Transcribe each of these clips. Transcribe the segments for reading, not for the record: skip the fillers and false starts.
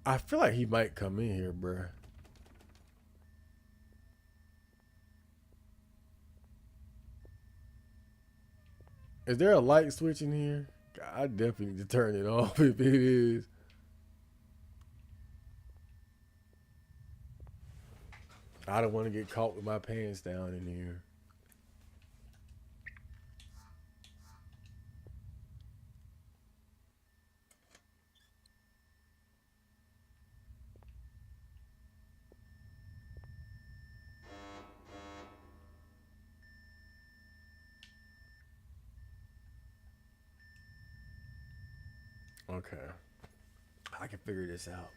I feel like he might come in here, bruh. Is there a light switch in here? I definitely need to turn it off if it is. I don't want to get caught with my pants down in here. Okay. I can figure this out.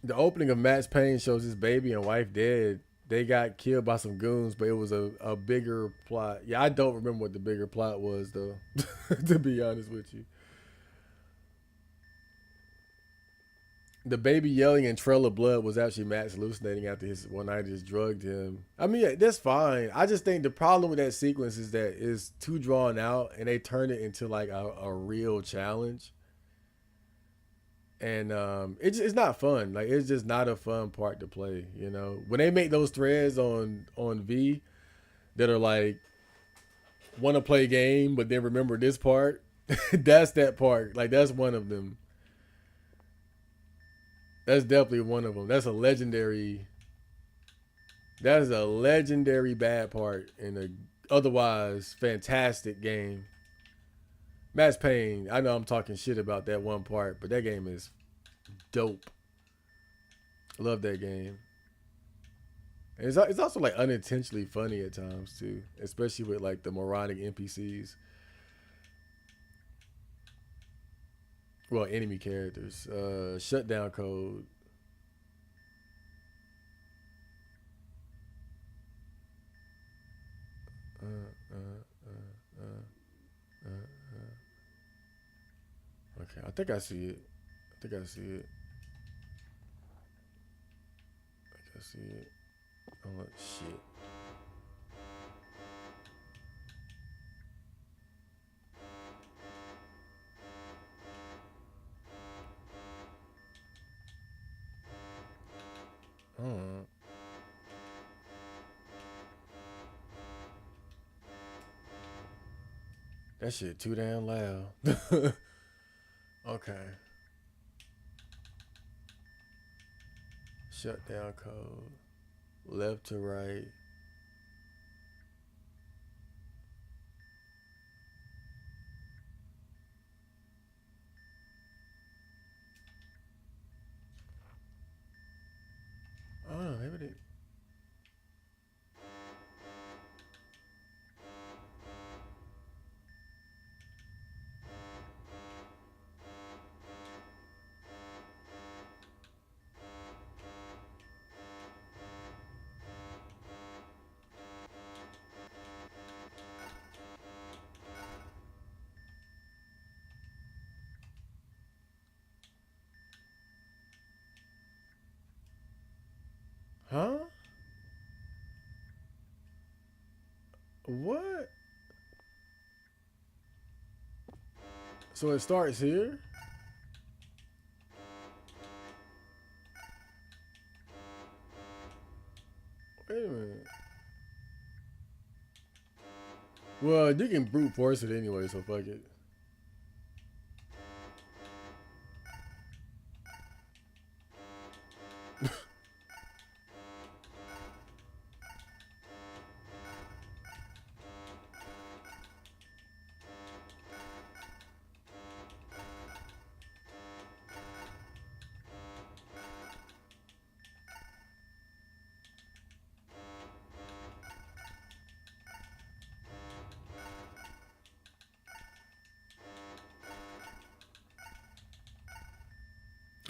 The opening of Max Payne shows his baby and wife dead. They got killed by some goons, but it was a bigger plot. Yeah, I don't remember what the bigger plot was though. To be honest with you, the baby yelling and trail of blood was actually Max hallucinating after his one night just drugged him. I mean, yeah, that's fine. I just think the problem with that sequence is that it's too drawn out, and they turn it into like a real challenge, and it's not fun. Like it's just not a fun part to play. You know, when they make those threads on V that are like want to play game, but then remember this part. That's that part. Like that's one of them. That's definitely one of them. That's a legendary. That is a legendary bad part in a otherwise fantastic game. Max Payne. I know I'm talking shit about that one part, but that game is dope. Love that game. It's also like unintentionally funny at times too, especially with like the moronic NPCs. Well, enemy characters. Shutdown code. Uh, uh, uh, uh, okay, I think I see it. I think I see it. I think I see it. Oh shit. Oh, that shit too damn loud. Okay. Shutdown code. Left to right. Oh, maybe they. Huh? What? So it starts here? Wait a minute. Well, you can brute force it anyway, so fuck it.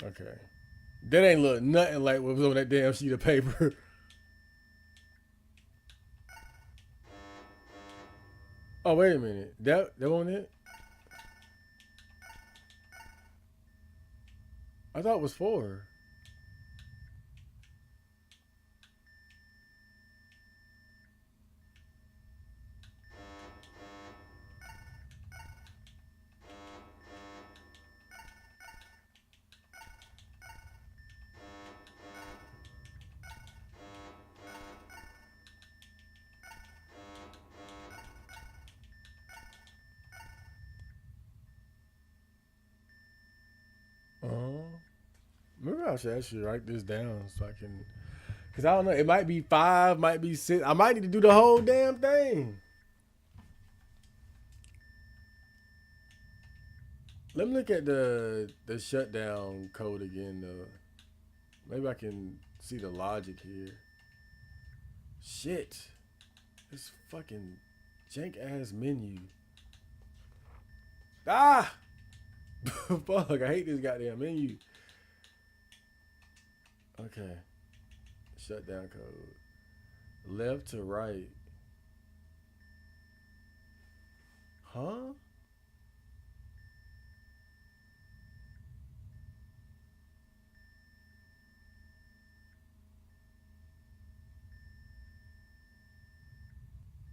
Okay. That ain't look nothing like what was on that damn sheet of paper. Oh, wait a minute. That wasn't it? I thought it was four. I should actually write this down so I can. Cause I don't know. It might be 5, might be 6. I might need to do the whole damn thing. Let me look at the shutdown code again though. Maybe I can see the logic here. Shit. This fucking jank ass menu. Ah! Fuck, I hate this goddamn menu. Okay. Shutdown code. Left to right. Huh?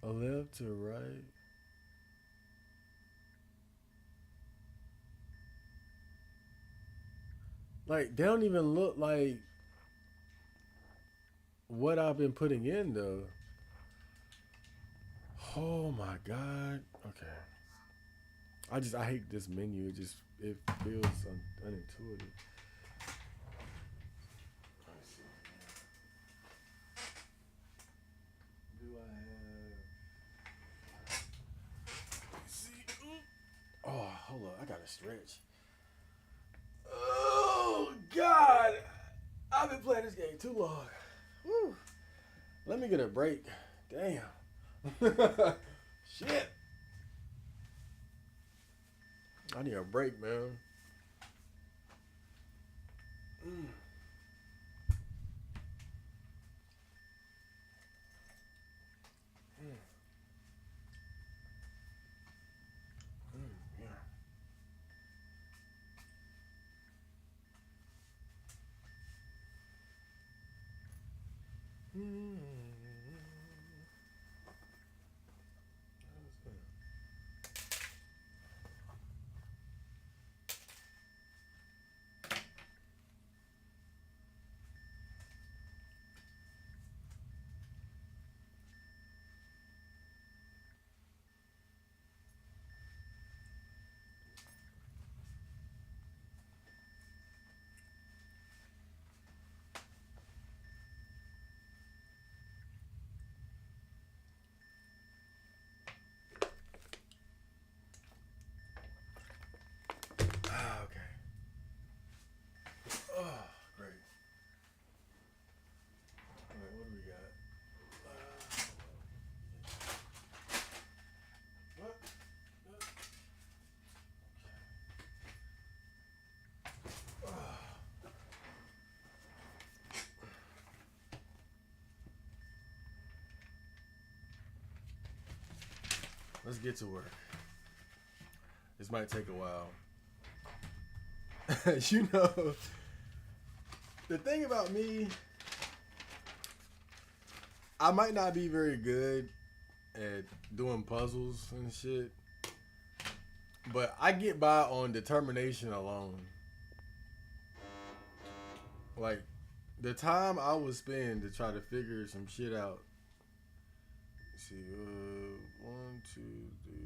A left to right. Like, they don't even look like what I've been putting in though. Oh my god. Okay. I hate this menu. It feels unintuitive. Let's see. Do I have? Let's see. Oh, hold on. I gotta stretch. Oh God! I've been playing this game too long. Woo. Let me get a break. Damn. Shit. I need a break, man. Mm. Mm. Yeah. Mm. Ah, okay. Oh, great. All right, what do we got? What? Let's get to work. This might take a while. You know, the thing about me, I might not be very good at doing puzzles and shit, but I get by on determination alone. Like, the time I would spend to try to figure some shit out. Let's see, 1, 2, 3.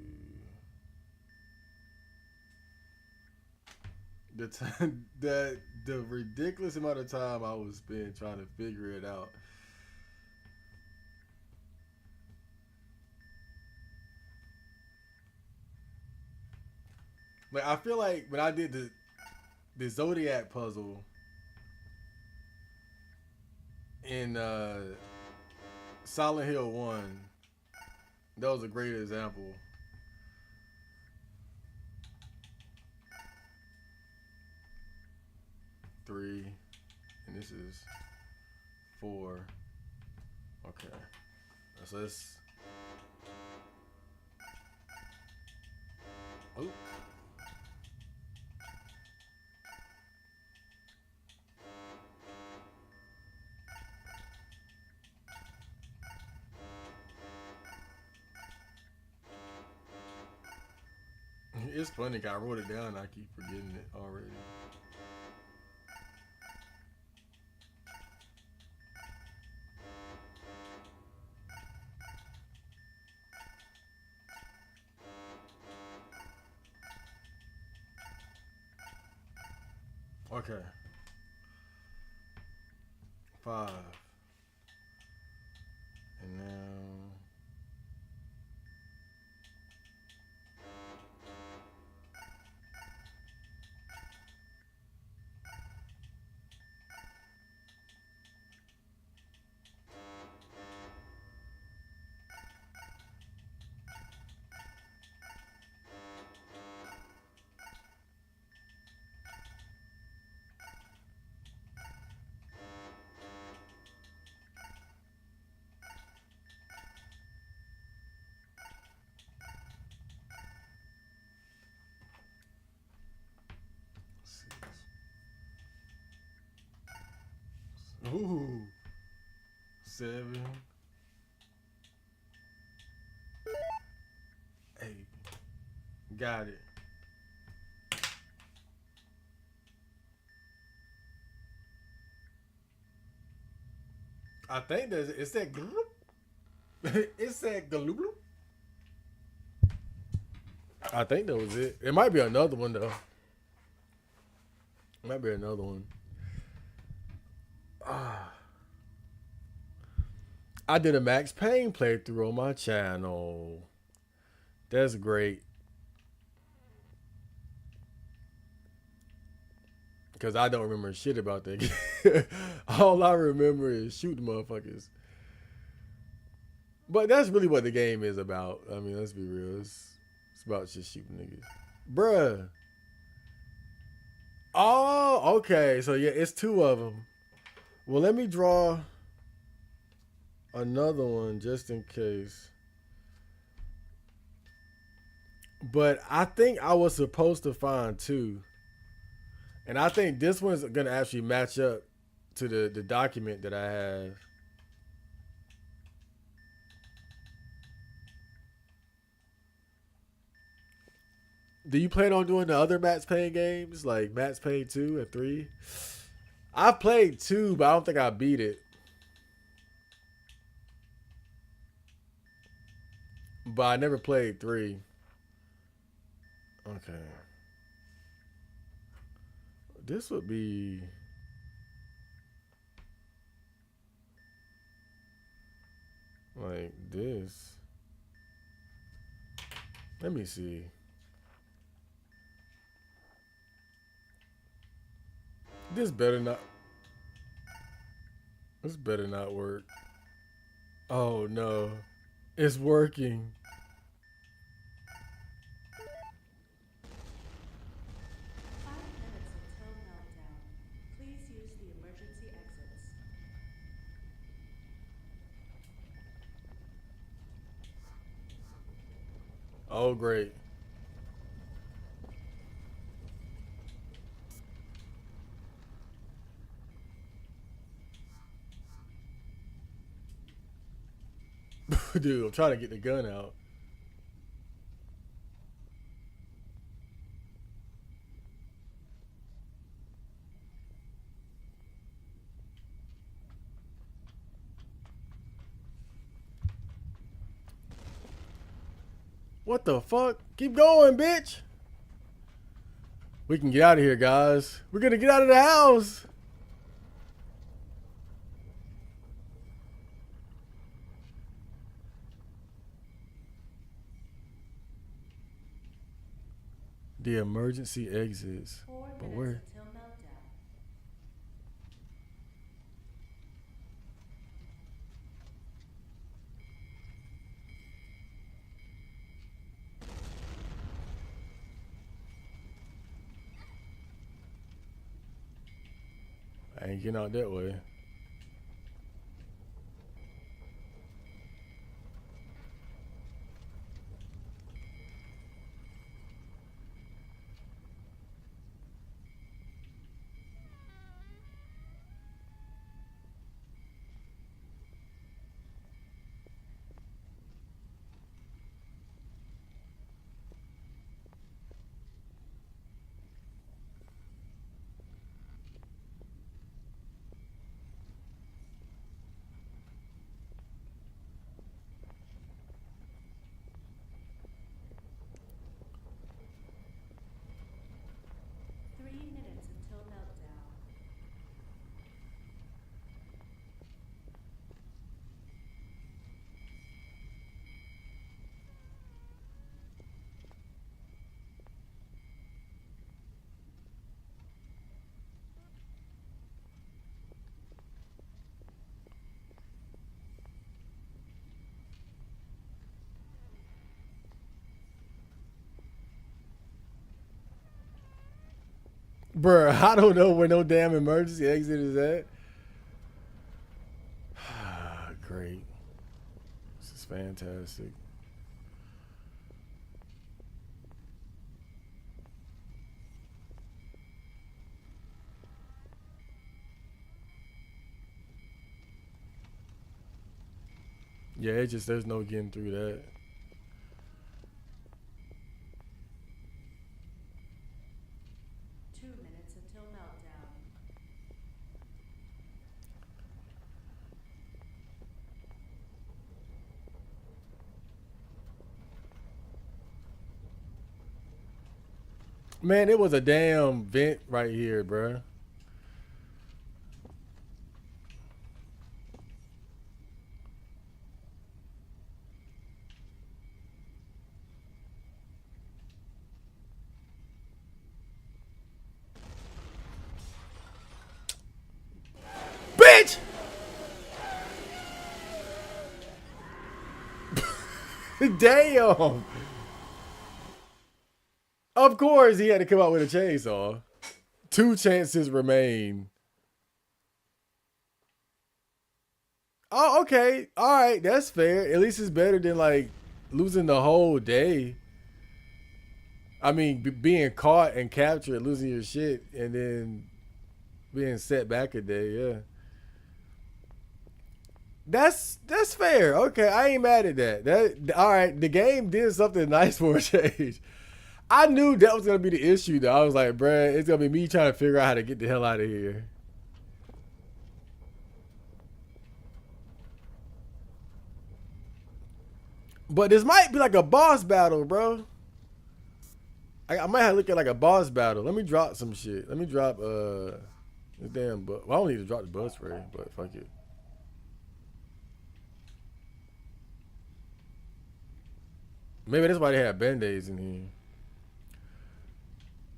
The time that the ridiculous amount of time I would spend trying to figure it out. Like, I feel like when I did the Zodiac puzzle in Silent Hill 1, that was a great example. Three, and this is 4. Okay, so let's. Oh. It's funny, I wrote it down. I keep forgetting it already. Okay. 5. And now. Ooh. 7. 8. Got it. I think that it said gloop. It said gloop. I think that was it. It might be another one though. Might be another one. I did a Max Payne playthrough on my channel. That's great. Because I don't remember shit about that game. All I remember is shooting motherfuckers. But that's really what the game is about. I mean, let's be real. It's about just shooting niggas. Bruh. Oh, okay. So, yeah, it's 2 of them. Well, let me draw another one just in case. But I think I was supposed to find 2. And I think this one's going to actually match up to the document that I have. Do you plan on doing the other Max Payne games, like Max Payne 2 and 3? I've played 2, but I don't think I beat it. But I never played 3. Okay. This would be like this. Let me see. This better not. This better not work. Oh no. It's working. 5 minutes until meltdown. Please use the emergency exits. Oh great. Dude, I'm trying to get the gun out. What the fuck? Keep going, bitch. We can get out of here, guys. We're gonna get out of the house. The emergency exits. 4 But minutes where? until meltdown. I ain't getting out that way. Bruh, I don't know where no damn emergency exit is at. Great. This is fantastic. Yeah, it just there's no getting through that. 2 minutes until meltdown. Man, it was a damn vent right here, bruh. Bitch! Damn! Of course he had to come out with a chainsaw. Two chances remain. Oh, okay. All right, that's fair. At least it's better than like losing the whole day. I mean, being caught and captured, losing your shit, and then being set back a day. Yeah, that's fair. Okay, I ain't mad at that. That all right. The game did something nice for a change. I knew that was gonna be the issue though. I was like, bruh, it's gonna be me trying to figure out how to get the hell out of here. But this might be like a boss battle, bro. I might have to look at like a boss battle. Let me drop some shit. Let me drop this damn well, I don't need to drop the buzz spray, but fuck it. Maybe that's why they have band-aids in here.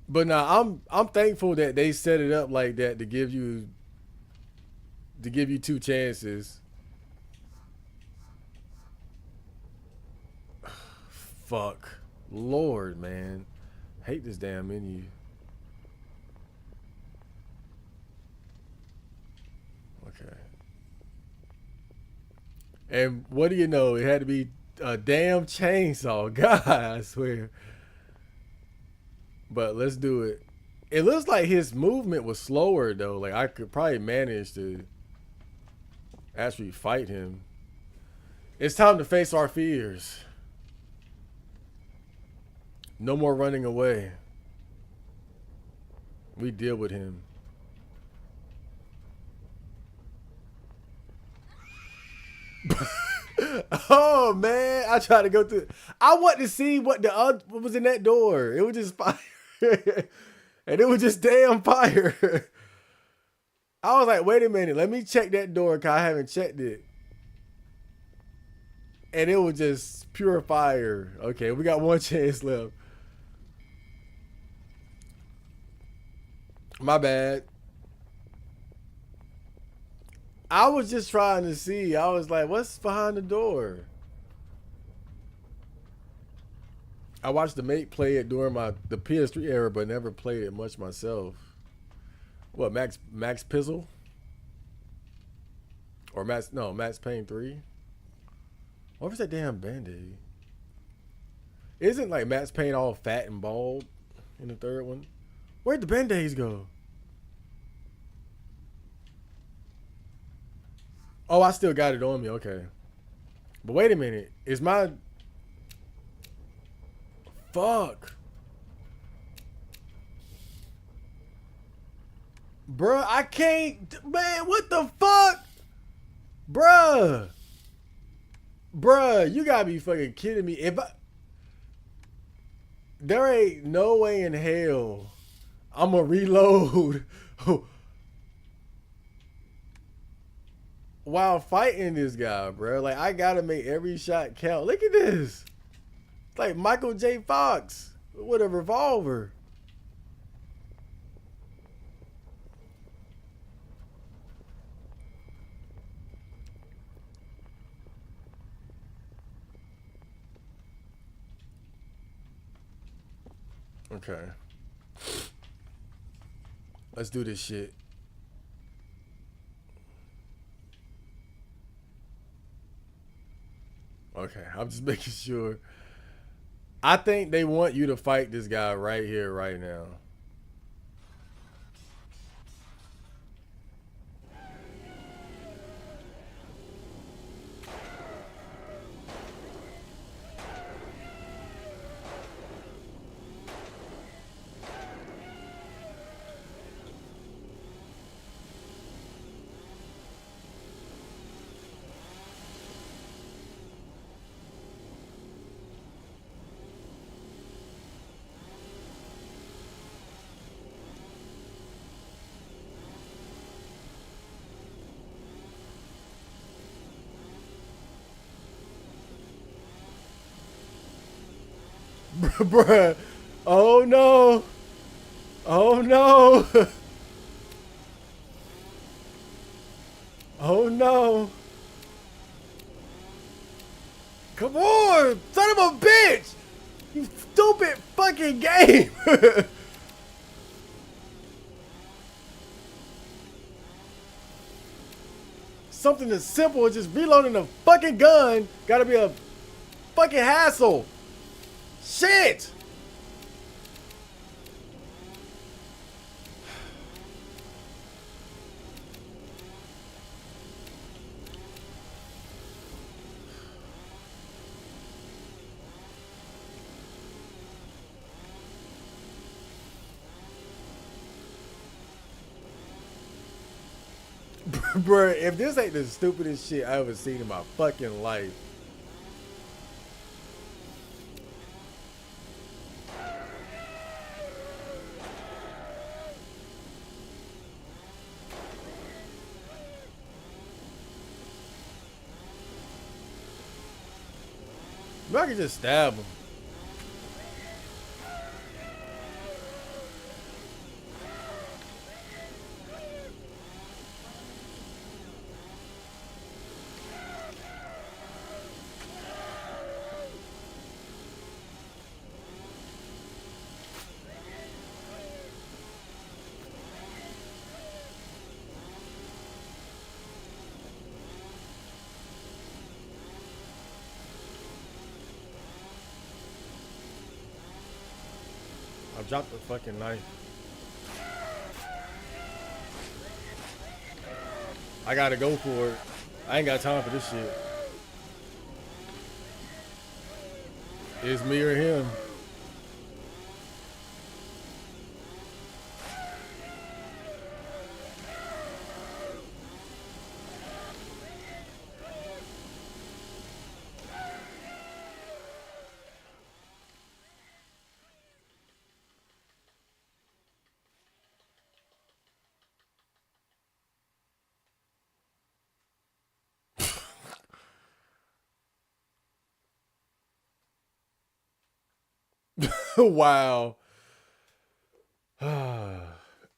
But nah, I'm thankful that they set it up like that to give you two chances. Fuck. Lord, man. Hate this damn menu. Okay. And what do you know? It had to be a damn chainsaw. God, I swear. But let's do it. It looks like his movement was slower though. Like I could probably manage to actually fight him. It's time to face our fears. No more running away. We deal with him. Oh man, I tried to go through. I want to see what the other what was in that door. It was just fire, and it was just damn fire. I was like, wait a minute, let me check that door because I haven't checked it, and it was just pure fire. Okay, we got one chance left. My bad. I was just trying to see. I was like, what's behind the door? I watched the mate play it during the PS3 era, but never played it much myself. What Max Pizzle or Max Payne 3? What was that damn band-aid? Isn't like Max Payne all fat and bald in the third one? Where'd the band-aids go? Oh, I still got it on me. Okay, but wait a minute. Is my fuck, bruh? I can't, man. What the fuck, bruh? Bruh, you gotta be fucking kidding me. If I, there ain't no way in hell I'm gonna reload while fighting this guy, bro. Like I gotta make every shot count. Look at this. It's like Michael J. Fox with a revolver. Okay. Let's do this shit. Okay, I'm just making sure. I think they want you to fight this guy right here, right now. Bruh. Oh no. Oh no. Oh no. Come on, son of a bitch! You stupid fucking game! Something as simple as just reloading a fucking gun gotta be a fucking hassle. Shit! Bruh, if this ain't the stupidest shit I ever seen in my fucking life. I could just stab him. I dropped the fucking knife. I gotta go for it. I ain't got time for this shit. It's me or him. Wow.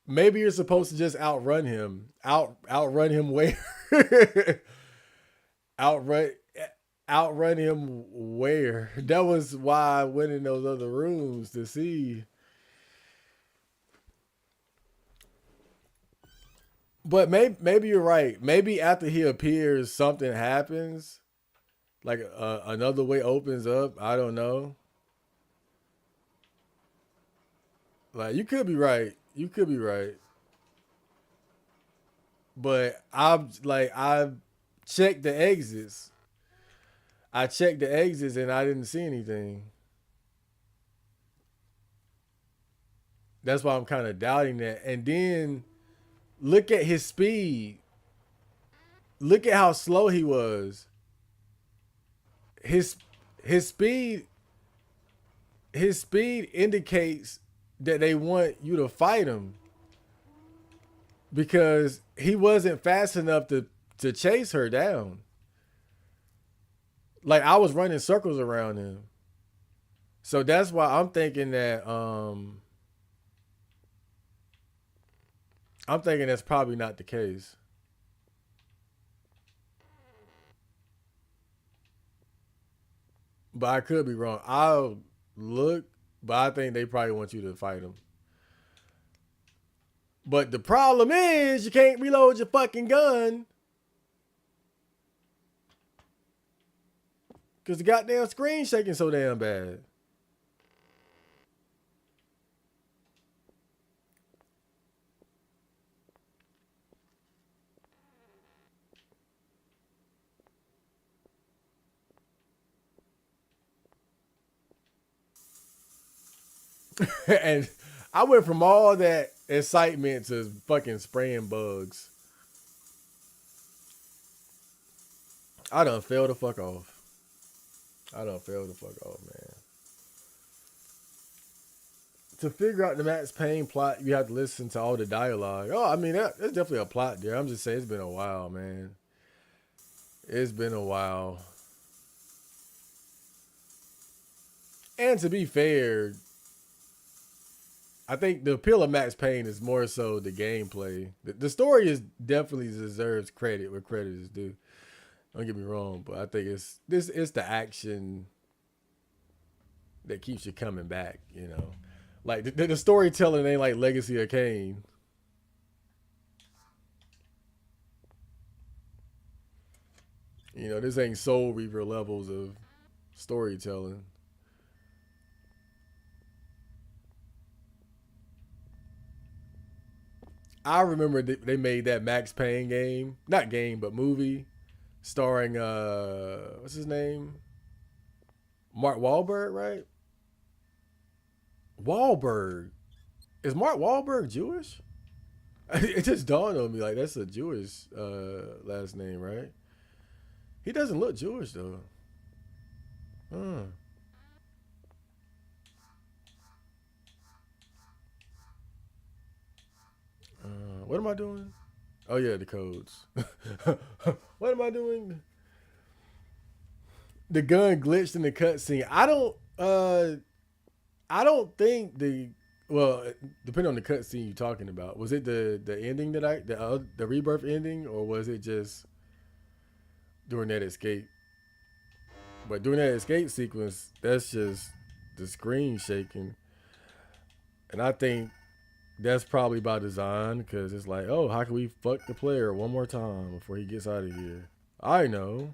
Maybe you're supposed to just outrun him. Outrun him where? outrun outrun him where? That was why I went in those other rooms to see. But maybe you're right. Maybe after he appears, something happens. Like another way opens up. I don't know. Like you could be right. You could be right. But I've checked the exits. I checked the exits and I didn't see anything. That's why I'm kind of doubting that. And then look at his speed. Look at how slow he was. His his speed his speed indicates that they want you to fight him because he wasn't fast enough to chase her down. Like I was running circles around him. So that's why I'm thinking that's probably not the case. But I could be wrong. I'll look, but I think they probably want you to fight him. But the problem is you can't reload your fucking gun because the goddamn screen shaking so damn bad. And I went from all that excitement to fucking spraying bugs. I done fell the fuck off. I done fell the fuck off, man. To figure out the Max Payne plot, you have to listen to all the dialogue. Oh, I mean, there's definitely a plot there. I'm just saying, it's been a while, man. It's been a while. And to be fair, I think the appeal of Max Payne is more so the gameplay. The story is definitely deserves credit where credit is due. Don't get me wrong, but I think it's the action that keeps you coming back. You know, like the storytelling ain't like Legacy of Kane. You know, this ain't Soul Reaver levels of storytelling. I remember they made that Max Payne game, not game, but movie, starring what's his name, Mark Wahlberg, right? Wahlberg, is Mark Wahlberg Jewish? It just dawned on me like that's a Jewish last name, right? He doesn't look Jewish though. Huh. What am I doing? Oh yeah, the codes. What am I doing? The gun glitched in the cutscene. I don't think the well, depending on the cutscene you're talking about, was it the ending that the rebirth ending, or was it just during that escape? But during that escape sequence, that's just the screen shaking, and I think that's probably by design because it's like, oh, how can we fuck the player one more time before he gets out of here? I know.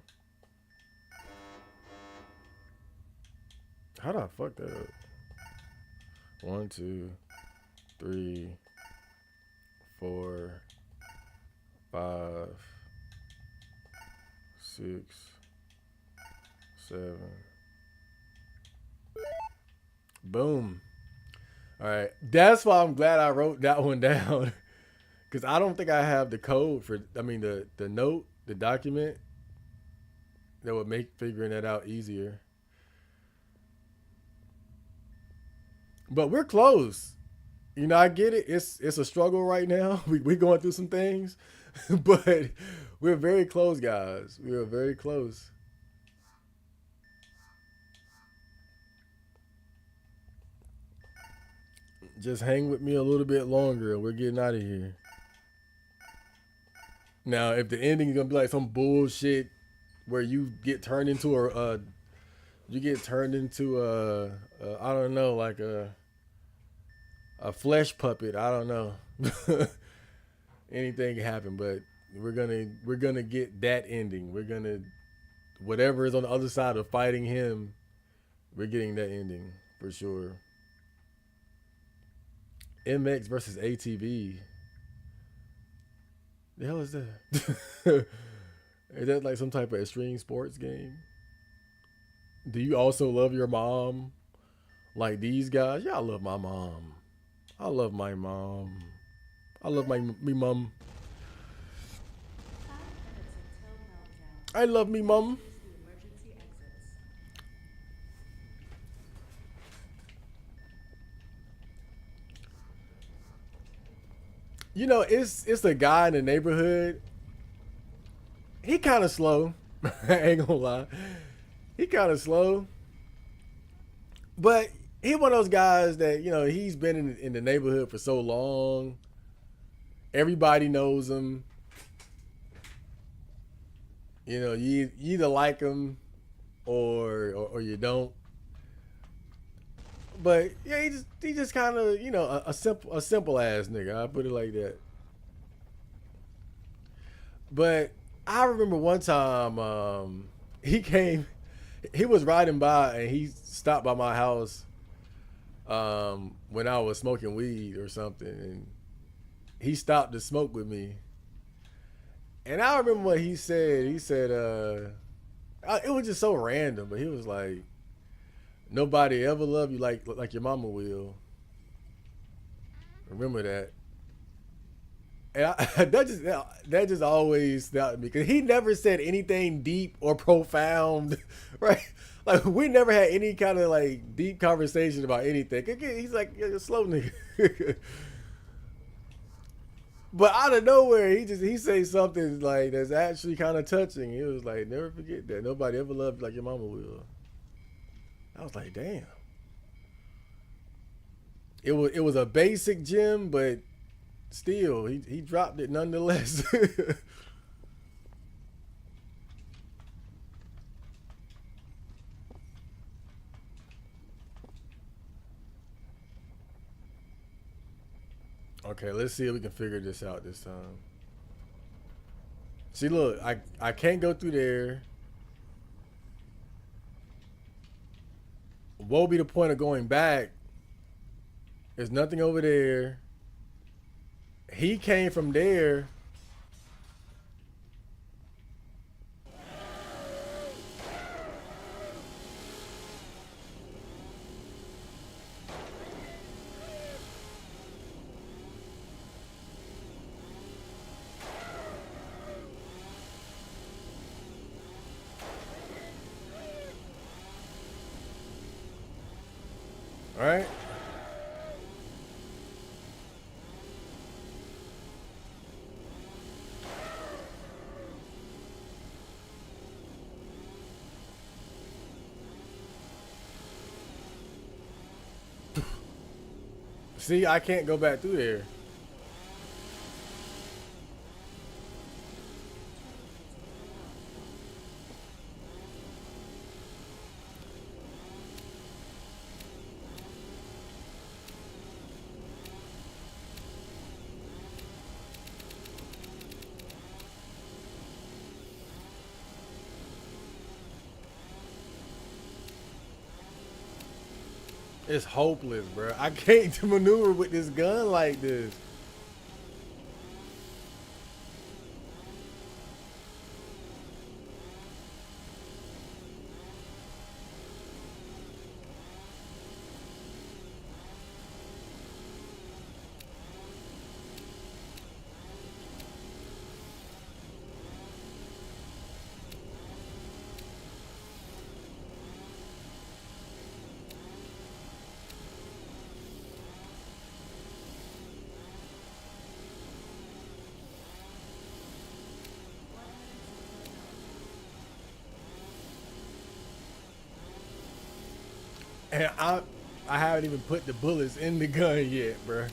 How did I fuck that up? One, two, three, four, five, six, seven. Boom. All right. That's why I'm glad I wrote that one down. Because I don't think I have the code for, I mean, the note, the document that would make figuring that out easier. But we're close. You know, I get it. It's a struggle right now. We're going through some things. But we're very close, guys. We are very close. Just hang with me a little bit longer and we're getting out of here. Now, if the ending is gonna be like some bullshit where you get turned into I don't know, like a flesh puppet. I don't know. Anything can happen, but we're gonna get that ending. We're gonna whatever is on the other side of fighting him. We're getting that ending for sure. MX versus ATV. The hell is that? Is that like some type of extreme sports game? Do you also love your mom like these guys? Yeah, I love my mom. I love my mom. I love my me mom. 5 minutes until meltdown. I love me Please mom. use the emergency exits. You know, it's a guy in the neighborhood. He kind of slow. I ain't gonna lie. He kind of slow, but he one of those guys that he's been in the neighborhood for so long. Everybody knows him. You either like him or you don't. But yeah, he just kind of a simple ass nigga. I put it like that. But I remember one time he came, he was riding by and he stopped by my house when I was smoking weed or something, and he stopped to smoke with me. And I remember what he said. He said, it was just so random, but he was like, "Nobody ever loved you like your mama will." Remember that. And that just always stopped me because he never said anything deep or profound, right? Like we never had any kind of like deep conversation about anything. Again, he's like, "Yeah, slow nigga." But out of nowhere, he say something like that's actually kind of touching. He was like, "Never forget that. Nobody ever loved you like your mama will." I was like, "Damn." It was a basic gem, but still, he dropped it nonetheless. Okay, let's see if we can figure this out this time. See, look, I can't go through there. What would be the point of going back? There's nothing over there. He came from there. All right. See, I can't go back through there. It's hopeless, bro. I can't maneuver with this gun like this. And I haven't even put the bullets in the gun yet, bro.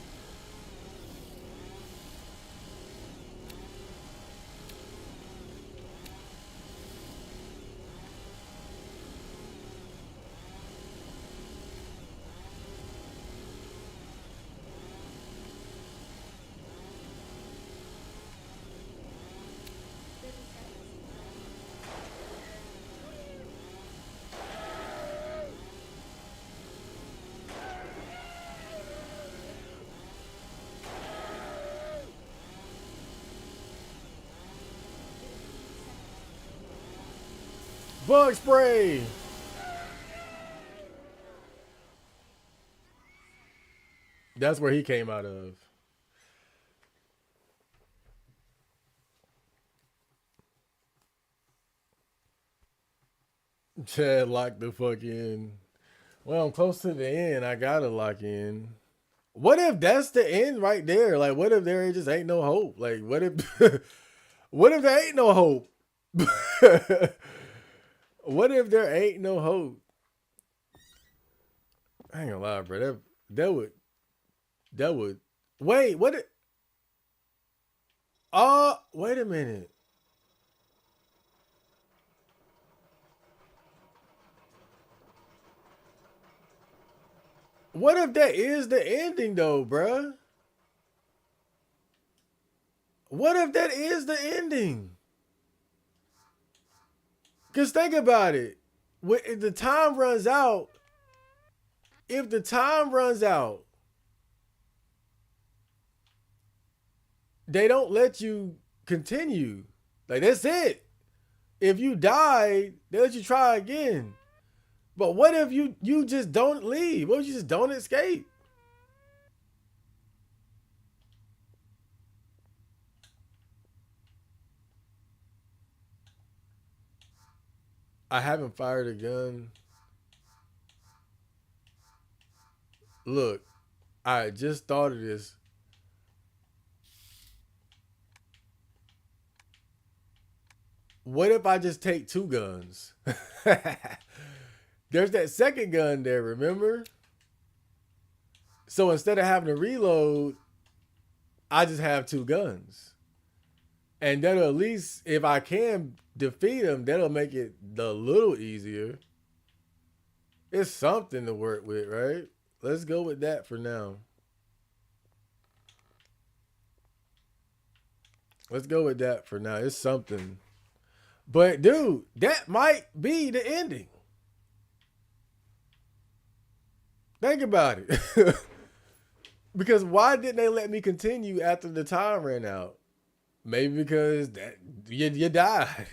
Bug spray. That's where he came out of. Chad locked the fuck in. Well, I'm close to the end. I gotta lock in. What if that's the end right there? Like, what if there just ain't no hope? Like, what if, what if there ain't no hope? What if there ain't no hope? I ain't gonna lie, bro. That would that would wait. What? Wait a minute. What if that is the ending though, bruh? What if that is the ending? Cause think about it. If the time runs out, if the time runs out, they don't let you continue. Like that's it. If you die, they let you try again. But what if you just don't leave? What if you just don't escape? I haven't fired a gun. Look, I just thought of this. What if I just take two guns? There's that second gun there, remember? So instead of having to reload, I just have two guns. And that'll at least, if I can defeat them, that'll make it a little easier. It's something to work with, right? Let's go with that for now. Let's go with that for now. It's something. But dude, that might be the ending. Think about it. Because why didn't they let me continue after the time ran out? Maybe because you died.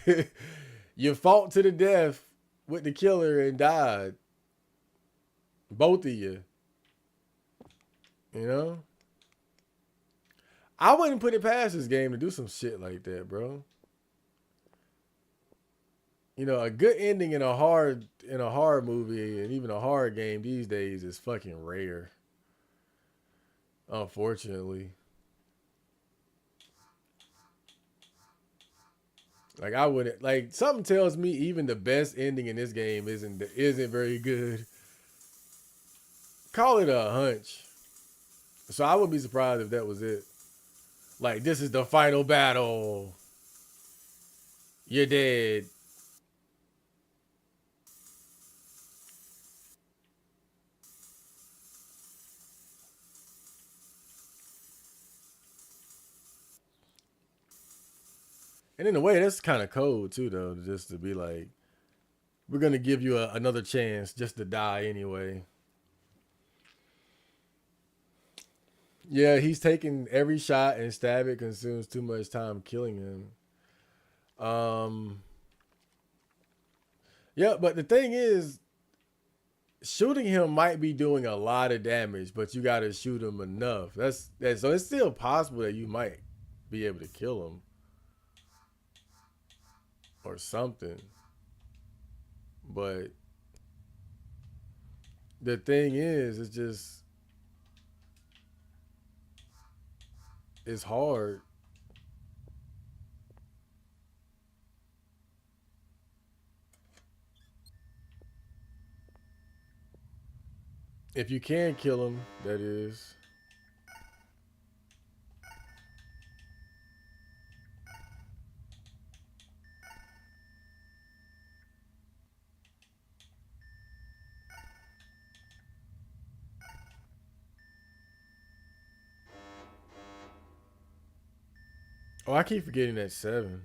You fought to the death with the killer and died. Both of you. You know? I wouldn't put it past this game to do some shit like that, bro. You know, a good ending in a horror movie and even a horror game these days is fucking rare. Unfortunately. Like I wouldn't like something tells me even the best ending in this game isn't very good. Call it a hunch. So I would be surprised if that was it. Like this is the final battle. You're dead. And in a way, that's kind of cold too, though, just to be like, we're gonna give you another chance just to die anyway. Yeah, he's taking every shot and stab it consumes too much time killing him. Yeah, but the thing is, shooting him might be doing a lot of damage, but you got to shoot him enough. So it's still possible that you might be able to kill him or something. But the thing is, it's hard. If you can kill him, that is. Oh, I keep forgetting that 7.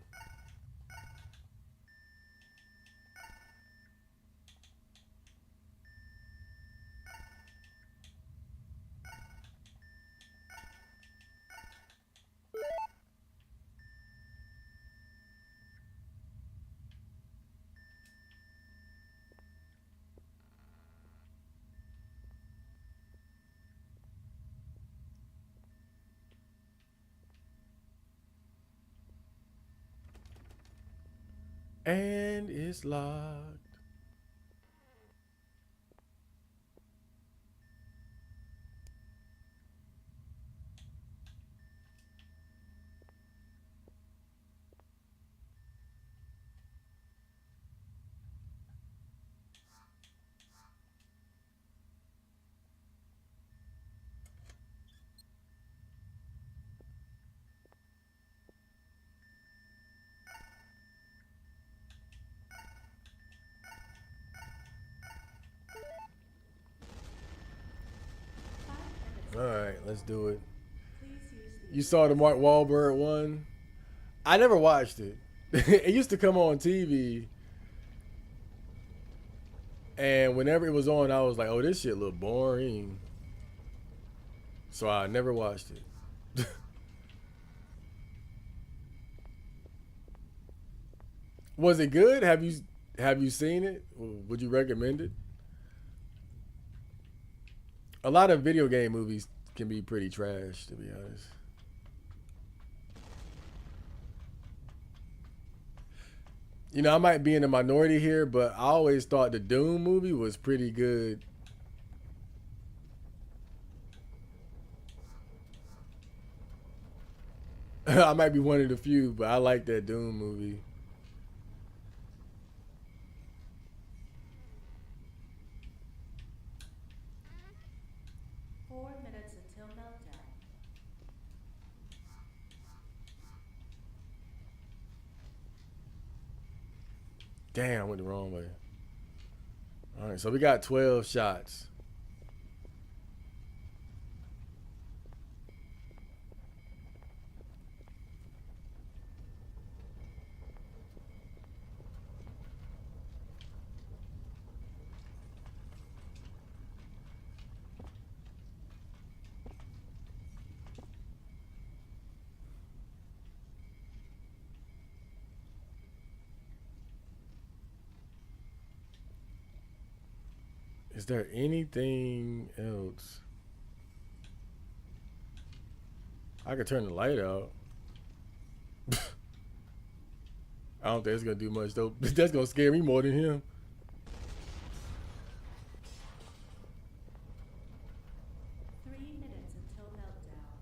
And it's locked. All right, let's do it. Please use the You saw the Mark emergency Wahlberg one? I never watched it. It used to come on TV, and whenever it was on, I was like, "Oh, this shit look boring," so I never watched it. Was it good? Have you seen it? Would you recommend it? A lot of video game movies can be pretty trash, to be honest. I might be in the minority here, but I always thought the Doom movie was pretty good. I might be one of the few, but I like that Doom movie. 4 minutes until meltdown. Damn, I went the wrong way. All right, so we got 12 shots. Is there anything else? I could turn the light out. I don't think it's gonna do much though. That's gonna scare me more than him. 3 minutes until meltdown.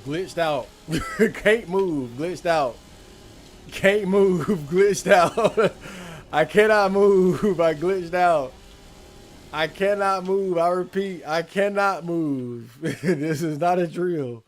Glitched out. Can't move. Glitched out. Can't move. Glitched out. I cannot move. I glitched out. I cannot move. I repeat, I cannot move. This is not a drill.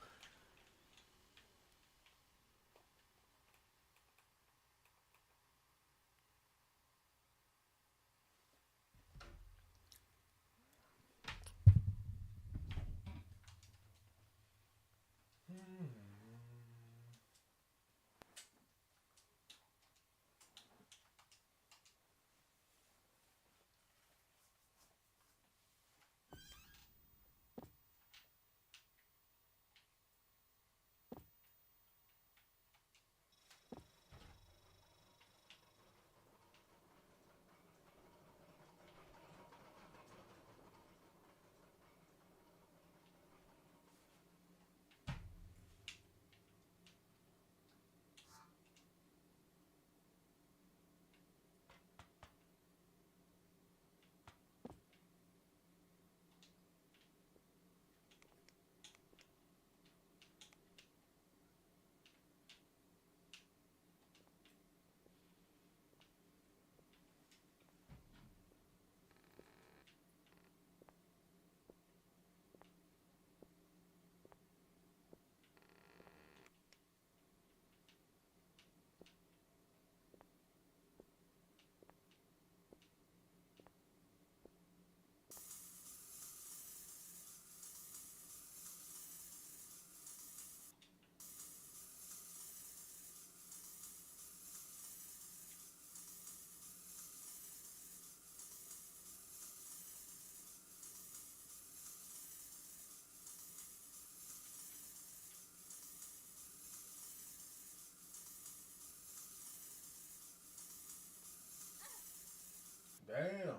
Damn.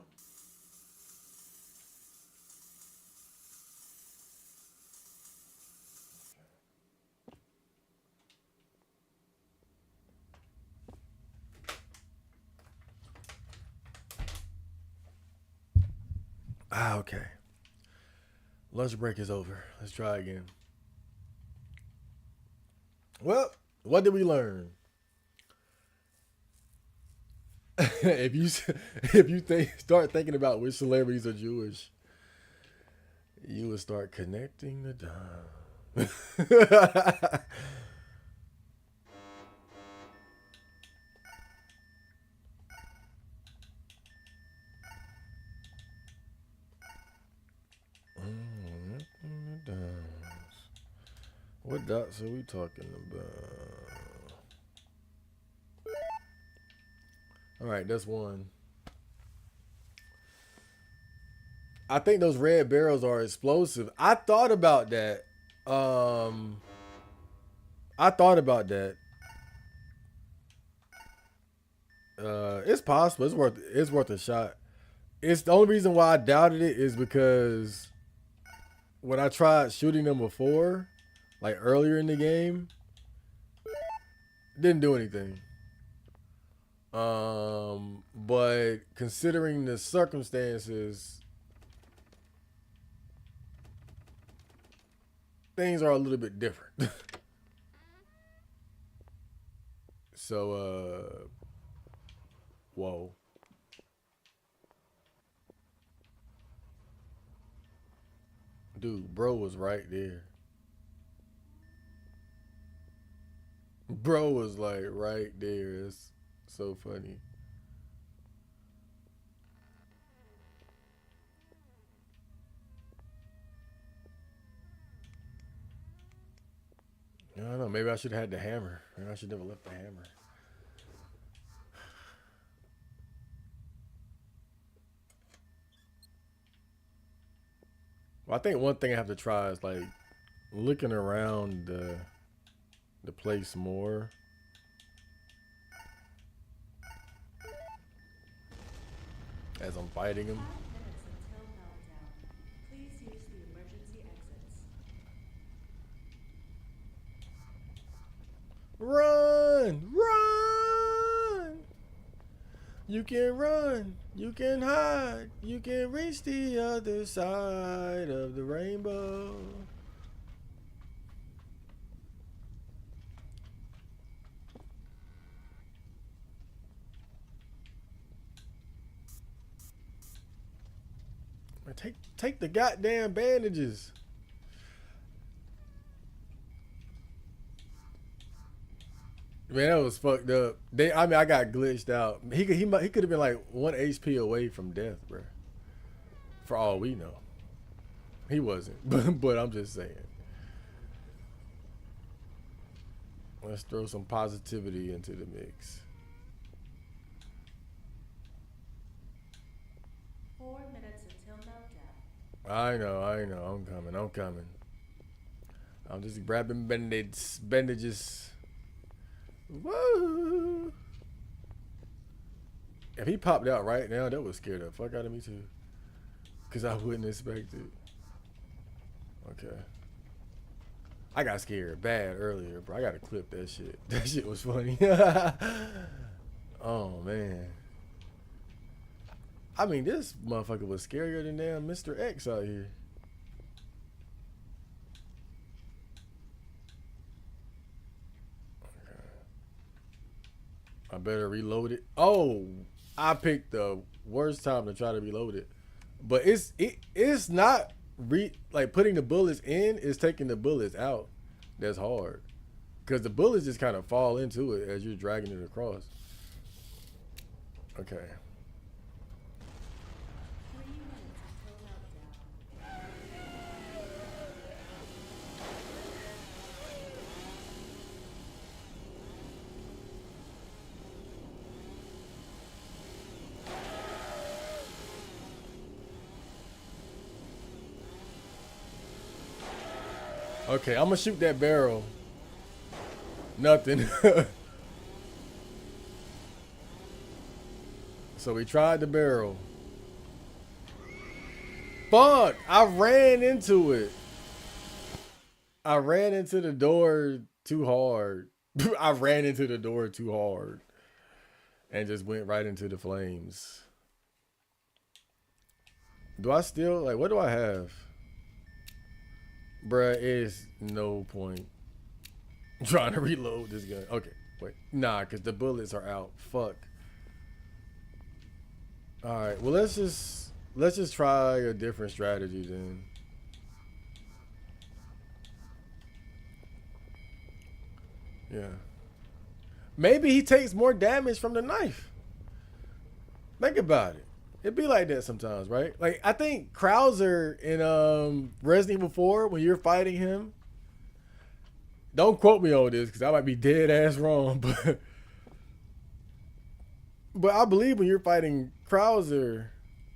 Ah, okay. Lunch break is over. Let's try again. Well, what did we learn? if you if you start thinking about which celebrities are Jewish, you would start connecting the dots. Connecting the dots. What dots are we talking about? All right, that's one. I think those red barrels are explosive. I thought about that. Um, I thought about that. It's possible. It's worth a shot. It's the only reason why I doubted it is because when I tried shooting them before, like earlier in the game, didn't do anything. But considering the circumstances, things are a little bit different. So, whoa. Dude, bro was right there. Bro was like right there. It's so funny. I don't know. Maybe I should have had the hammer. Maybe I should never left the hammer. Well, I think one thing I have to try is like looking around the place more. As I'm fighting him. 5 minutes until meltdown. Please use the emergency exits. Run! Run! You can run. You can hide. You can reach the other side of the rainbow. Take the goddamn bandages. Man, that was fucked up. I got glitched out. He could have been like 1 HP away from death, bro. For all we know, he wasn't. But I'm just saying. Let's throw some positivity into the mix. 4 minutes until meltdown. I know. I'm coming. I'm just grabbing bandages. Woo! If he popped out right now, that would scare the fuck out of me too. Cause I wouldn't expect it. Okay. I got scared bad earlier, bro. I gotta clip that shit. That shit was funny. Oh man. I mean, this motherfucker was scarier than damn Mr. X out here. I better reload it. Oh, I picked the worst time to try to reload it. But it's not like putting the bullets in is taking the bullets out. That's hard. Cause the bullets just kind of fall into it as you're dragging it across. Okay. 3 minutes until meltdown. Okay, I'm gonna shoot that barrel. Nothing. So we tried the barrel. Fuck! I ran into it. I ran into the door too hard. I ran into the door too hard and just went right into the flames. Do I still like what do I have? Bruh, it's no point trying to reload this gun. Okay, wait. Nah, cause the bullets are out. Fuck. Alright, well let's just try a different strategy then. Yeah. Maybe he takes more damage from the knife. Think about it. It be like that sometimes, right? Like I think Krauser in Resident Evil 4, when you're fighting him, don't quote me on this because I might be dead ass wrong, but I believe when you're fighting Krauser,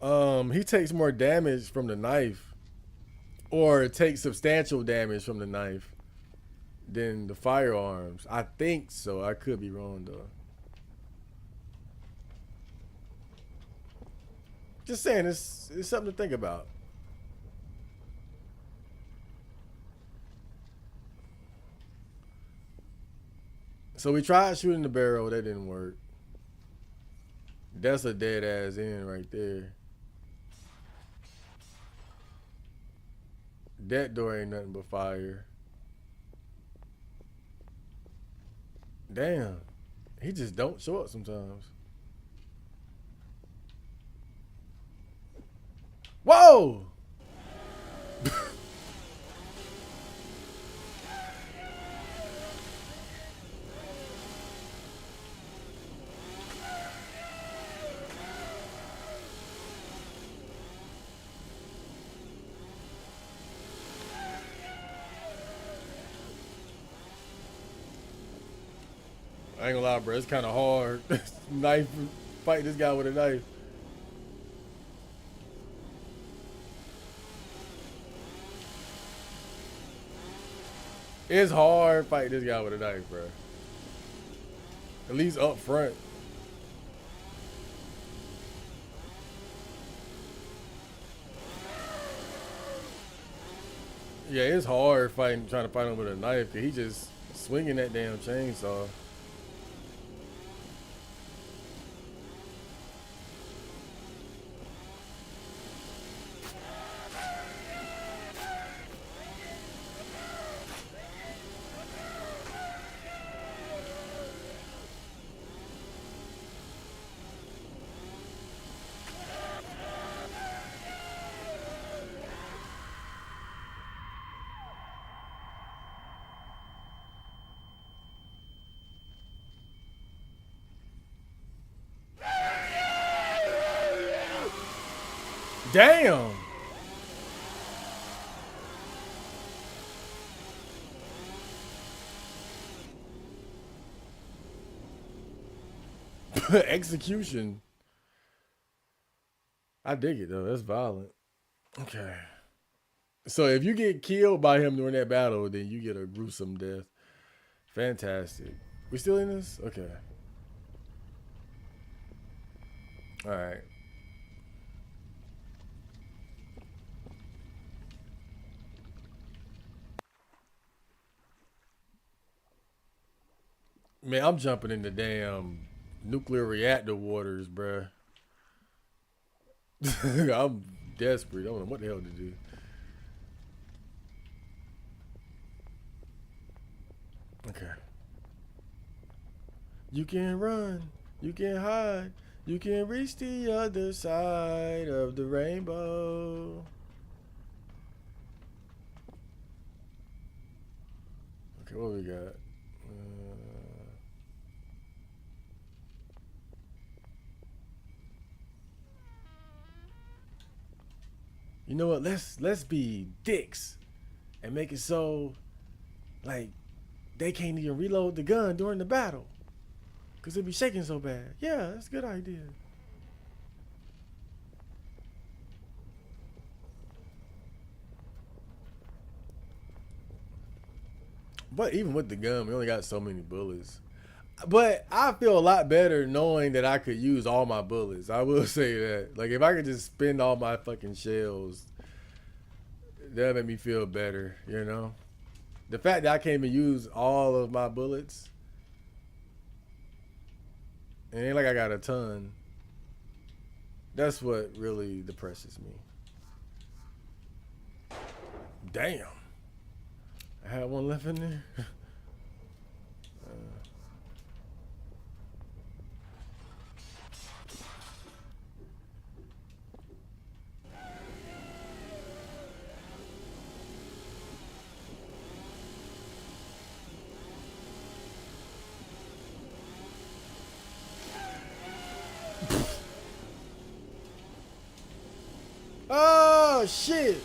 he takes more damage from the knife, or takes substantial damage from the knife than the firearms. I think so. I could be wrong though. Just saying, it's something to think about. So we tried shooting the barrel, that didn't work. That's a dead ass end right there. That door ain't nothing but fire. Damn. He just don't show up sometimes. Whoa! I ain't gonna lie, bro. It's kind of hard. Knife, fight this guy with a knife. It's hard fighting this guy with a knife, bro. At least up front. Yeah, it's hard fighting, trying to fight him with a knife, cause he just swinging that damn chainsaw. Damn. Execution. I dig it though. That's violent. Okay. So if you get killed by him during that battle, then you get a gruesome death. Fantastic. We still in this? Okay. All right. Man, I'm jumping in the damn nuclear reactor waters, bruh. I'm desperate. I don't know what the hell to do. Okay. You can run. You can hide. You can reach the other side of the rainbow. Okay, what we got? You know what? Let's be dicks and make it so like they can't even reload the gun during the battle because it be shaking so bad. Yeah, that's a good idea. But even with the gun, we only got so many bullets. But I feel a lot better knowing that I could use all my bullets. I will say that. Like if I could just spend all my fucking shells, that made me feel better. You know, the fact that I can't even use all of my bullets, it ain't like I got a ton. That's what really depresses me. Damn, I had one left in there. Oh shit!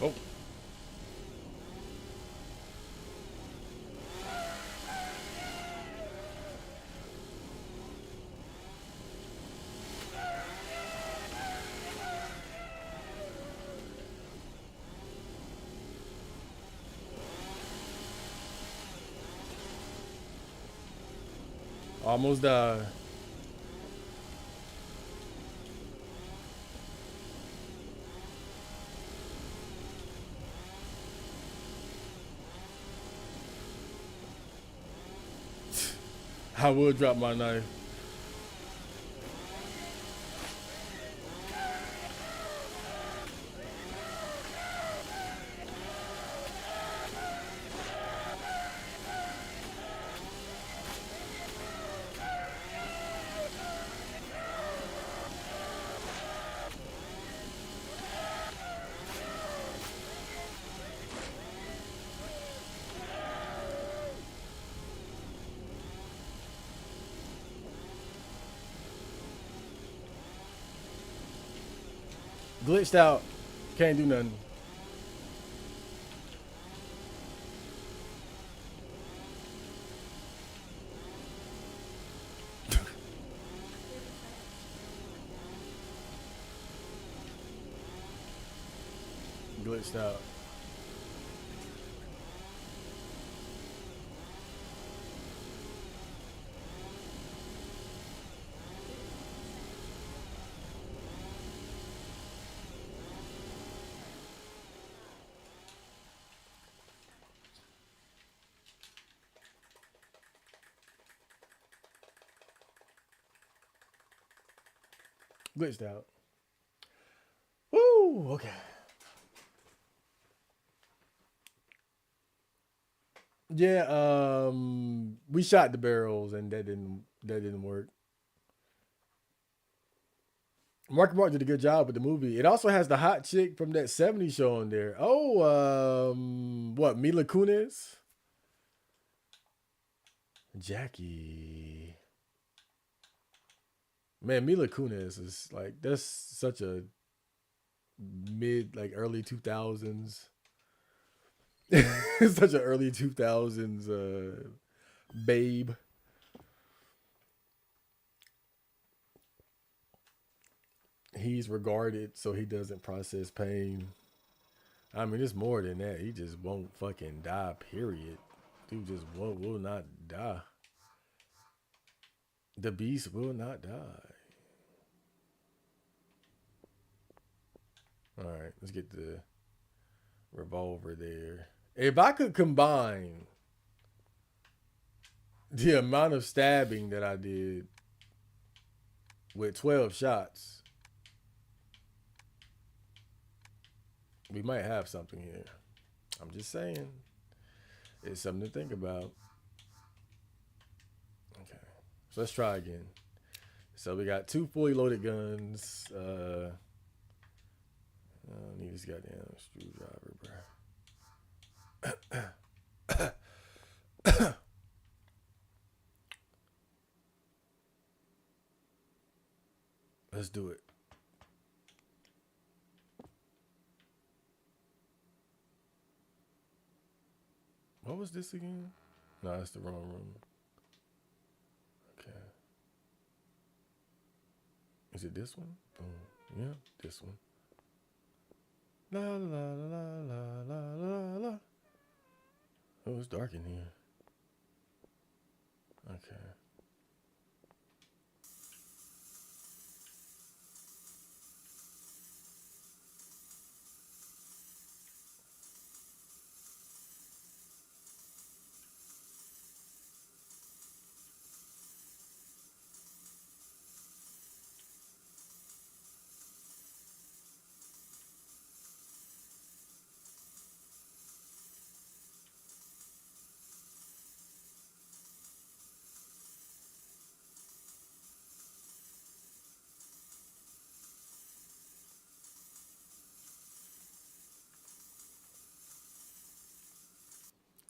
Oh, almost died. I would drop my knife. Glitched out. Can't do nothing. Glitched out. Glitched out. Woo! Okay. Yeah, we shot the barrels and that didn't work. Mark did a good job with the movie. It also has the hot chick from that '70s show on there. Oh, what, Mila Kunis? Jackie. Man, Mila Kunis is like that's such a mid like early 2000s. Such an early 2000s babe. He's regarded so he doesn't process pain. I mean, it's more than that. He just won't fucking die, period. Dude just will not die. The beast will not die. All right, let's get the revolver there. If I could combine the amount of stabbing that I did with 12 shots, We might have something here. I'm just saying. It's something to think about. Okay. So let's try again. So we got 2 fully loaded guns. I don't need this goddamn screwdriver, bro. Let's do it. What was this again? No, that's the wrong room. Okay. Is it this one? Oh, yeah, this one. La la la la la la la. Oh, it's dark in here. Okay.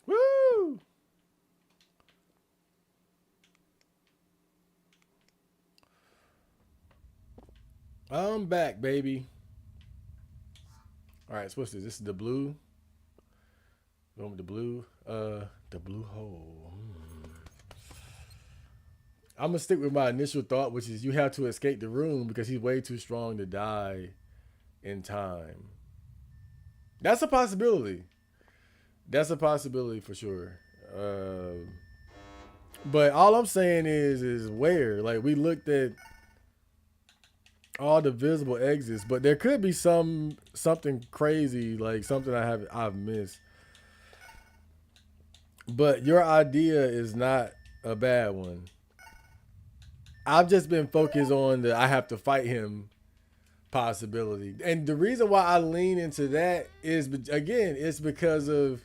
Woo! I'm back, baby. All right, so what's this? This is the blue. Going with the blue. The blue hole. I'm gonna stick with my initial thought, which is you have to escape the room because he's way too strong to die in time. That's a possibility. That's a possibility for sure. But all I'm saying is where. Like we looked at all the visible exits, but there could be something crazy, like something I've missed. But your idea is not a bad one. I've just been focused on the I have to fight him possibility. And the reason why I lean into that is, again, it's because of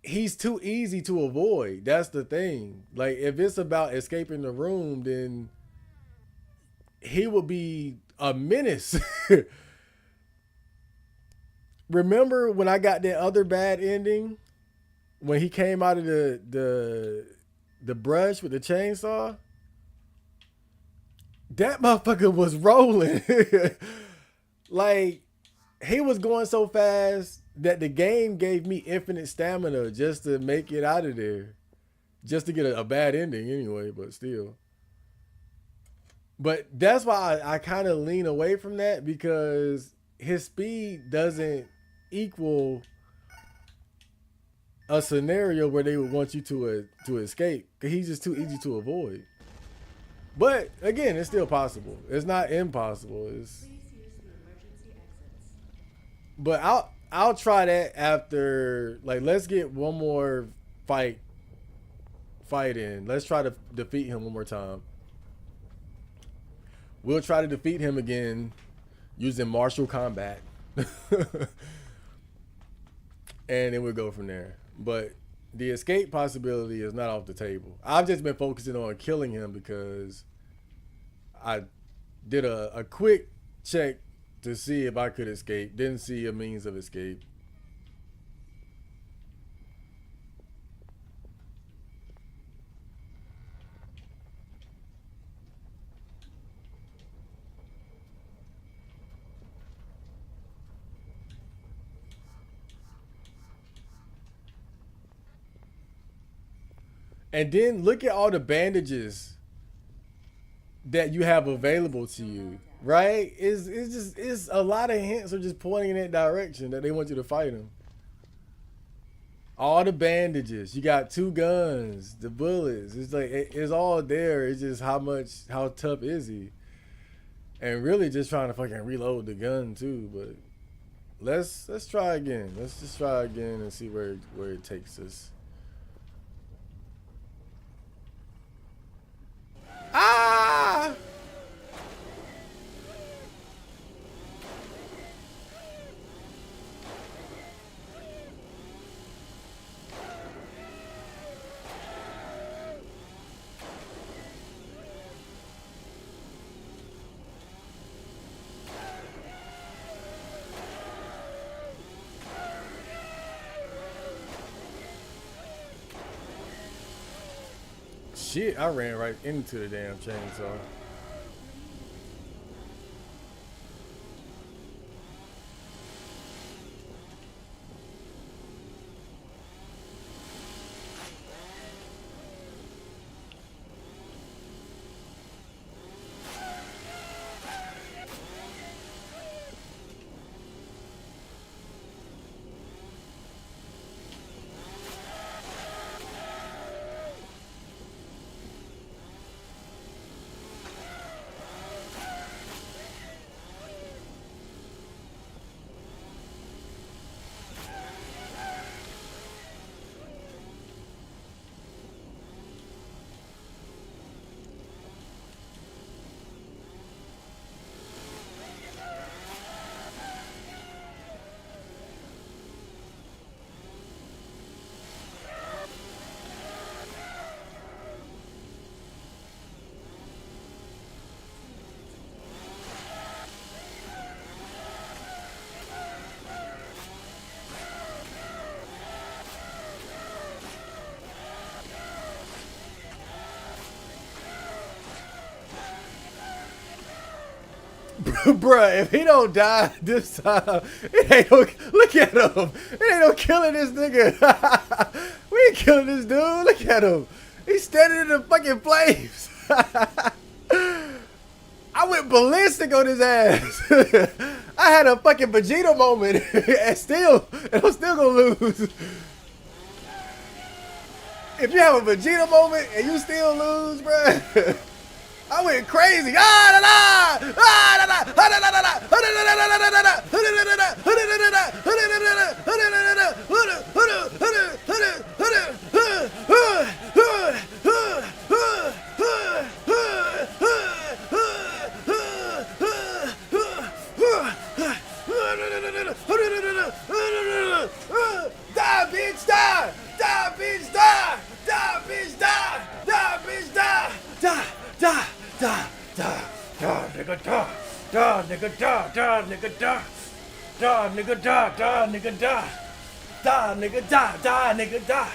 he's too easy to avoid. That's the thing. Like, if it's about escaping the room, then he would be a menace. Remember when I got that other bad ending? When he came out of the brush with the chainsaw? That motherfucker was rolling. Like, he was going so fast that the game gave me infinite stamina just to make it out of there. Just to get a bad ending anyway, but still. But that's why I kind of lean away from that, because his speed doesn't equal a scenario where they would want you to escape, because he's just too easy to avoid. But again, it's still possible. It's not impossible. It's, Please use the emergency exits. but I'll try that after. Like, let's get one more fight in. Let's try to defeat him one more time. We'll try to defeat him again using martial combat. And then we'll go from there. But the escape possibility is not off the table. I've just been focusing on killing him because I did a quick check to see if I could escape. Didn't see a means of escape. And then look at all the bandages that you have available to you, right? It's a lot of hints are just pointing in that direction that they want you to fight him. All the bandages, you got 2 guns, the bullets. It's like it's all there. It's just how tough is he? And really just trying to fucking reload the gun too. But let's try again. Let's just try again and see where it takes us. Ah! Shit, I ran right into the damn chainsaw. Bruh, if he don't die this time, it ain't no, look at him. It ain't no killing this nigga. We ain't killing this dude. Look at him. He's standing in the fucking flames. I went ballistic on his ass. I had a fucking Vegeta moment, and I'm still gonna lose. If you have a Vegeta moment and you still lose, bruh. I went crazy. Ah, da, da, ah, da, da, ah, da, da, da, da, ah, da, da, da, da, da, da, da, ah, da, da, da, da, ah, da, da, da, da, ah, da, da, da, da, ah, da, da, da, da, ah, da, ah, da, ah, da, ah, da, ah, da, ah, ah, ah, die, bitch, die! Die, bitch, die! Die, bitch, die! Die, bitch, die! Die, die, die, die, die, nigga, die! Die, nigga, die, die, nigga, die! Die, nigga, die, die, nigga, die! Die, nigga, die, die, nigga, die!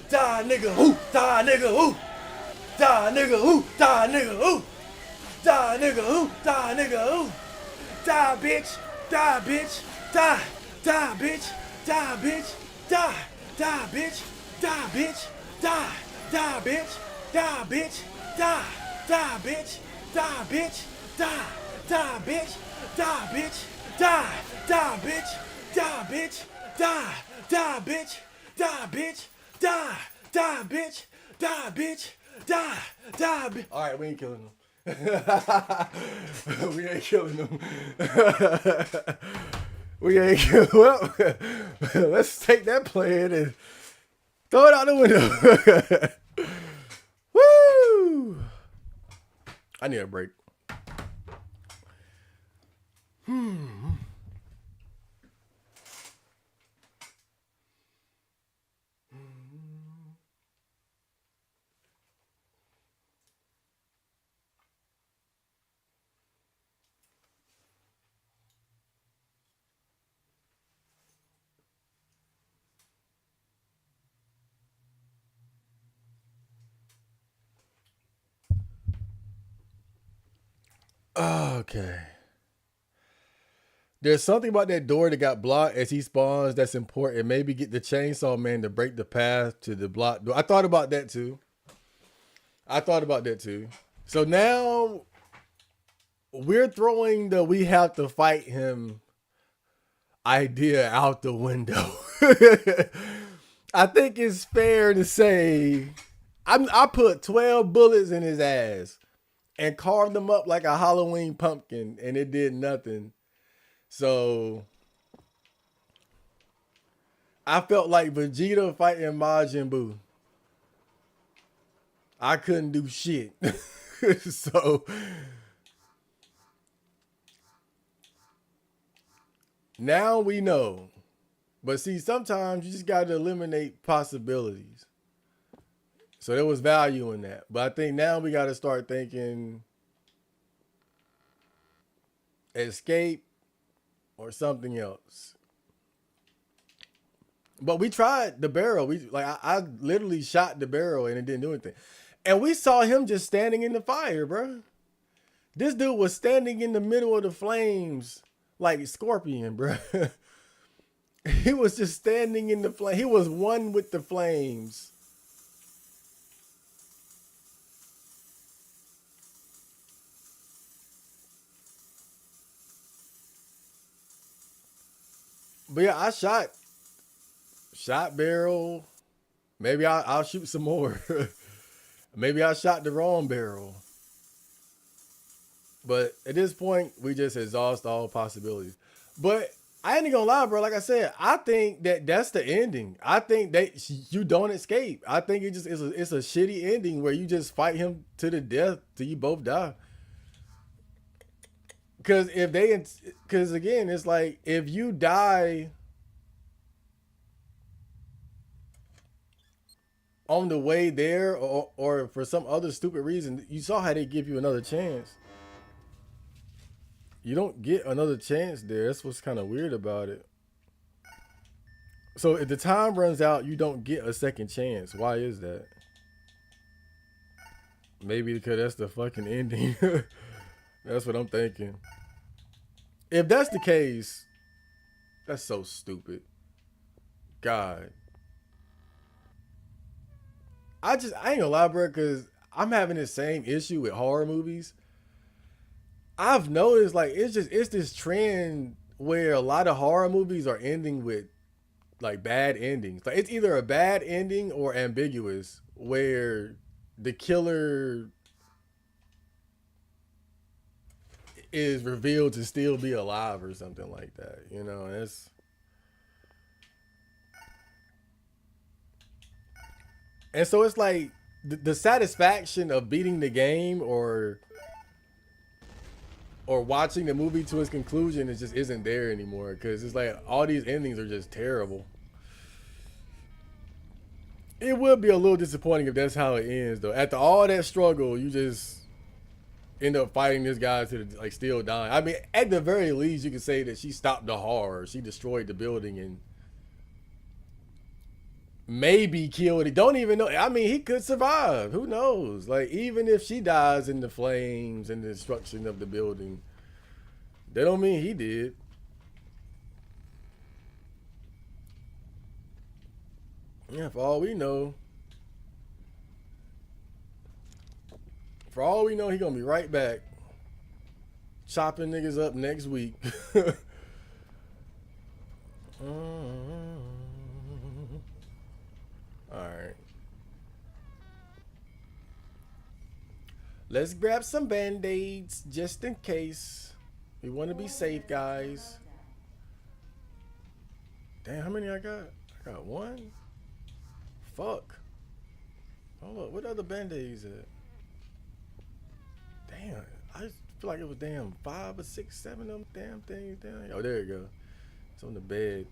Die, nigga, who? Die, nigga, who? Die, nigga, who? Die, nigga, who? Die, nigga, who? Die, nigga, who? Die, bitch! Die, bitch! Die! Die, bitch! Die, bitch! Die! Die, bitch! Die, bitch! Die! Die, bitch! Die, bitch! Die! Die, bitch! Die, bitch! Die! Die, bitch! Die, bitch! Die! Die, bitch! Die, bitch! Die! Die, bitch! Die, bitch! Die! Die, bitch! Die, bitch! Die! Die, bitch! All right, we ain't killing him. We ain't killing them. We ain't killing. Well, let's take that plan and throw it out the window. Woo! I need a break. Okay. There's something about that door that got blocked as he spawns that's important. Maybe get the chainsaw man to break the path to the blocked door. I thought about that too. So now we're throwing the we have to fight him idea out the window. I think it's fair to say I put 12 bullets in his ass and carved him up like a Halloween pumpkin and it did nothing. So I felt like Vegeta fighting Majin Buu. I couldn't do shit. So now we know. But see, sometimes you just got to eliminate possibilities. So there was value in that. But I think now we got to start thinking escape or something else. But we tried the barrel. I literally shot the barrel and it didn't do anything. And we saw him just standing in the fire, bro. This dude was standing in the middle of the flames like Scorpion, bro. He was just standing in the flame. He was one with the flames. But yeah, I shot barrel. Maybe I'll shoot some more. Maybe I shot the wrong barrel. But at this point, we just exhaust all possibilities. But I ain't gonna lie, bro. Like I said, I think that's the ending. I think that you don't escape. I think it just is it's a shitty ending where you just fight him to the death till you both die. Because again, it's like if you die on the way there or for some other stupid reason, you saw how they give you another chance. You don't get another chance there. That's what's kind of weird about it. So if the time runs out, you don't get a second chance. Why is that? Maybe because that's the fucking ending. That's what I'm thinking. If that's the case, that's so stupid. God. I ain't gonna lie, bro, because I'm having the same issue with horror movies. I've noticed like it's this trend where a lot of horror movies are ending with like bad endings. Like it's either a bad ending or ambiguous, where the killer is revealed to still be alive or something like that. You know, and so it's like the satisfaction of beating the game or watching the movie to its conclusion is just isn't there anymore because it's like all these endings are just terrible. It would be a little disappointing if that's how it ends, though. After all that struggle, you just end up fighting this guy to the, like still dying. I mean, at the very least, you could say that she stopped the horror. She destroyed the building and maybe killed it. Don't even know. I mean, he could survive. Who knows? Like, even if she dies in the flames and the destruction of the building, that don't mean he did. Yeah, for all we know, he gonna be right back, chopping niggas up next week. All right, let's grab some band-aids just in case. We want to be 4 safe, minutes until guys. meltdown. Damn, how many I got? I got one. Fuck. Hold up, what other band-aids at? Damn, I feel like it was damn 5 or 6, 7 of them damn things down. Oh, there you go. It's on the bed.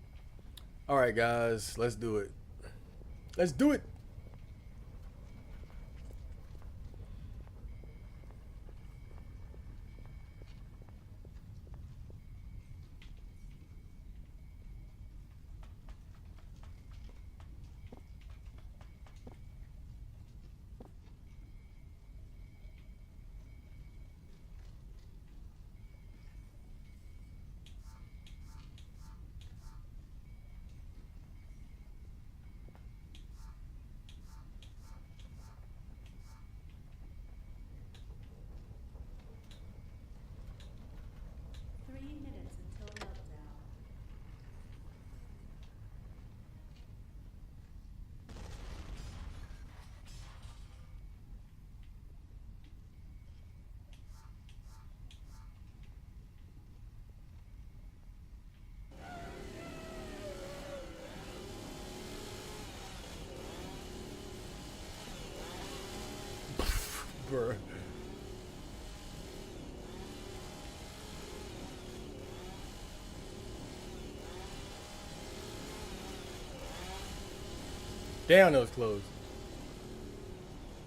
All right, guys, let's do it. Let's do it. Three minutes until meltdown. Bruh. Damn, that was close.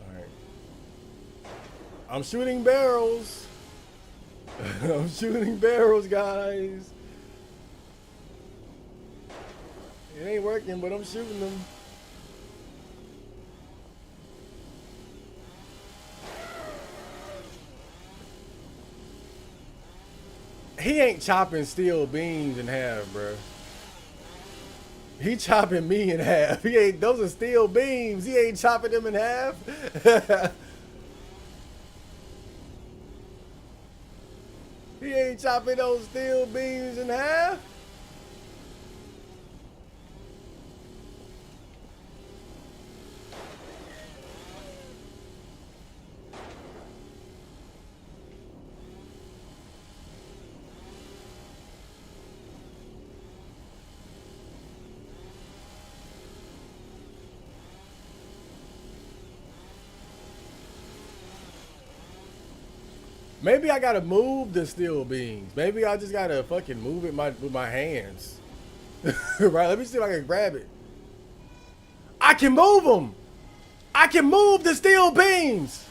All right. I'm shooting barrels. I'm shooting barrels, guys. It ain't working, but I'm shooting them. He ain't chopping steel beams in half, bro. He chopping me in half. He ain't. Those are steel beams. He ain't chopping them in half. He ain't chopping those steel beams in half. Maybe I gotta move the steel beams. Maybe I just gotta fucking move it with my hands. Right? Let me see if I can grab it. I can move them. I can move the steel beams.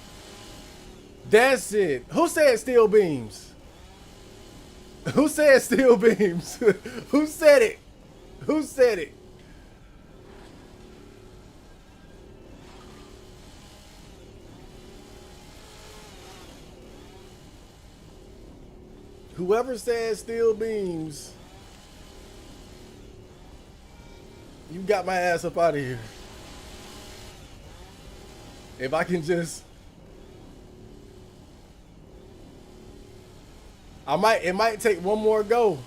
That's it. Who said steel beams? Who said steel beams? Who said it? Who said it? Whoever said steel beams, you got my ass up out of here. If I can just, it might take one more go.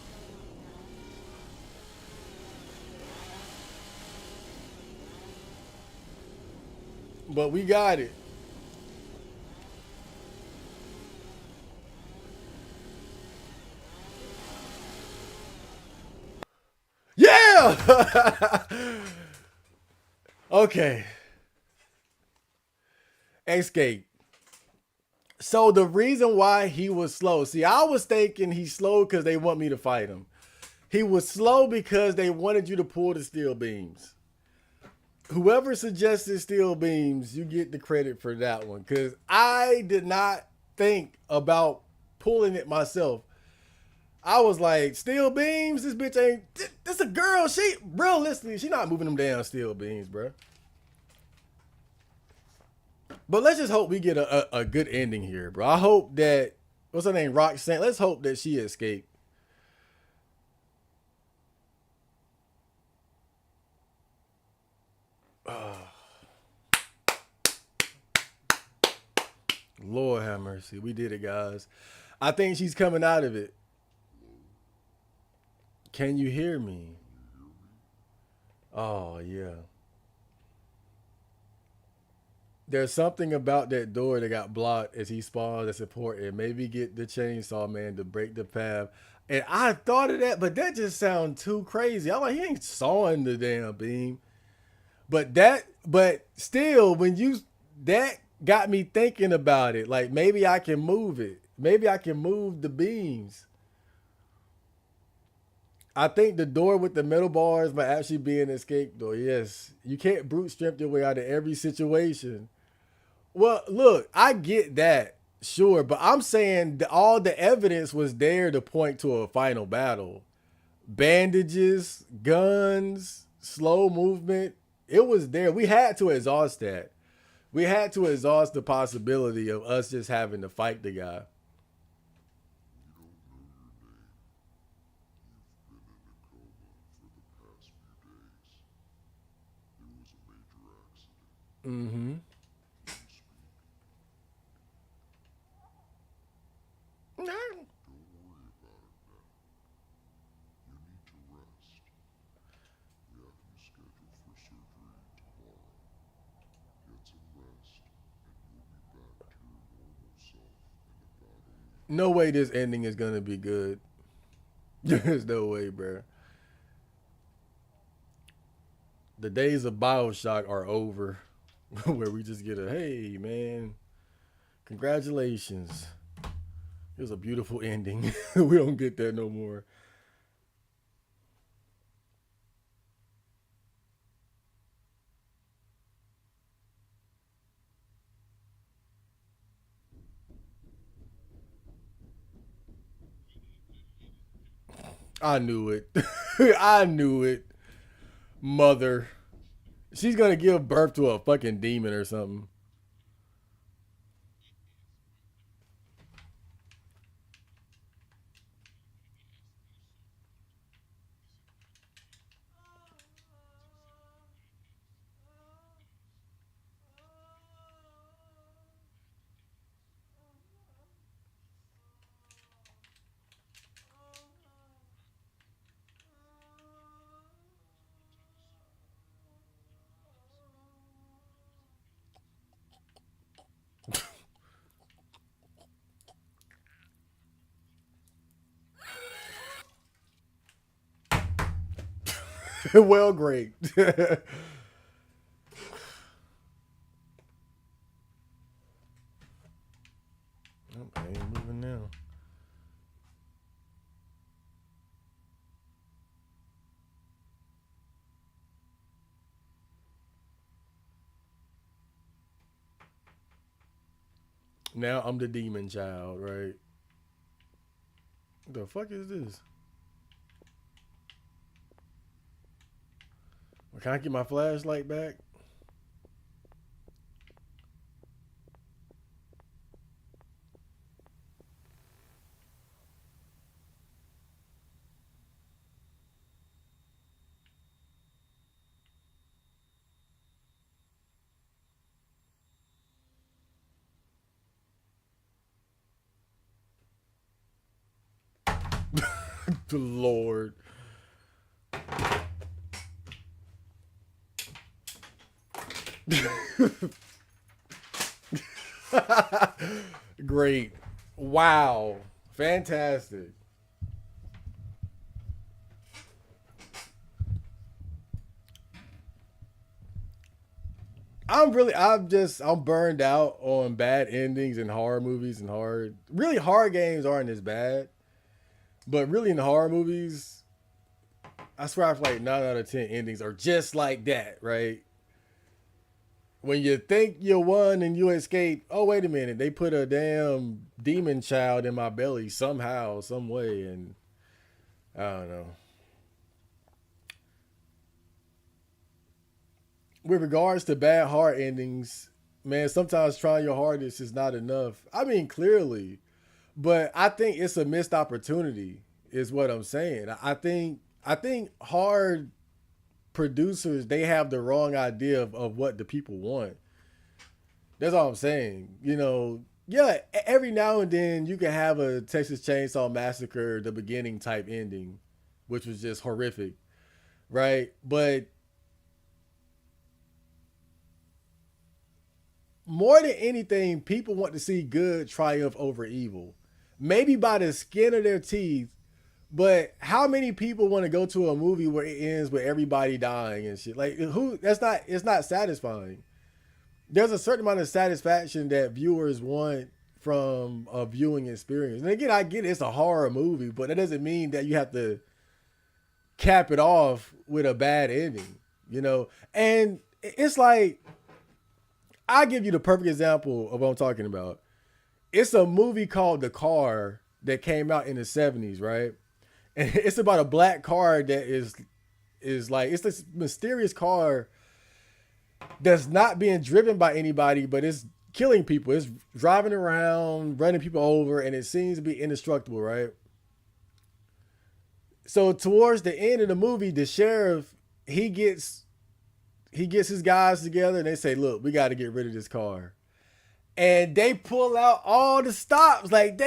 But we got it. Yeah! Okay. Escape. So the reason why he was slow, see, I was thinking he's slow because they want me to fight him. He was slow because they wanted you to pull the steel beams. Whoever suggested steel beams, you get the credit for that one. Because I did not think about pulling it myself. I was like, steel beams? This bitch ain't. This a girl. She, realistically, she not moving them damn steel beams, bro. But let's just hope we get a good ending here, bro. I hope that, what's her name? Roxanne. Let's hope that she escaped. Lord have mercy. We did it, guys. I think she's coming out of it. Can you hear me? Oh, yeah. There's something about that door that got blocked as he spawns that's important. Maybe get the chainsaw man to break the path. And I thought of that, but that just sounds too crazy. I'm like, he ain't sawing the damn beam. But still, when you, that got me thinking about it. Like, maybe I can move it. Maybe I can move the beams. I think the door with the metal bars might actually be an escape door. Yes. You can't brute strength your way out of every situation. Well, look, I get that, sure, but I'm saying all the evidence was there to point to a final battle. Bandages, guns, slow movement, it was there. We had to exhaust that. We had to exhaust the possibility of us just having to fight the guy. Mm-hmm. No way this ending is gonna be good. There's no way, bro. The days of Bioshock are over, where we just get a hey man, congratulations. It was a beautiful ending. We don't get that no more. I knew it. I knew it. Mother. She's gonna give birth to a fucking demon or something. Well, great. Okay, moving now. Now I'm the demon child, right? The fuck is this? Can I get my flashlight back? The Lord. Great. Wow. Fantastic. I'm burned out on bad endings and horror movies and really horror games aren't as bad, but really in horror movies, I swear I feel like 9 out of 10 endings are just like that, right? When you think you won and you escape, oh wait a minute, they put a damn demon child in my belly somehow, some way, and I don't know. With regards to bad heart endings, man, sometimes trying your hardest is not enough. I mean, clearly, but I think it's a missed opportunity, is what I'm saying. I think hard producers they have the wrong idea of what the people want. That's all I'm saying. Yeah, every now and then you can have a Texas Chainsaw Massacre, the beginning type ending, which was just horrific, right? But more than anything, people want to see good triumph over evil. Maybe by the skin of their teeth, but how many people want to go to a movie where it ends with everybody dying and shit? Like who it's not satisfying. There's a certain amount of satisfaction that viewers want from a viewing experience. And again, I get it's a horror movie, but that doesn't mean that you have to cap it off with a bad ending, And it's like I'll give you the perfect example of what I'm talking about. It's a movie called The Car that came out in the 70s, right? And it's about a black car that is like it's this mysterious car that's not being driven by anybody, but it's killing people. It's driving around, running people over, and it seems to be indestructible, right? So towards the end of the movie, the sheriff he gets he gets his guys together and they say, "Look, we got to get rid of this car." And they pull out all the stops. Like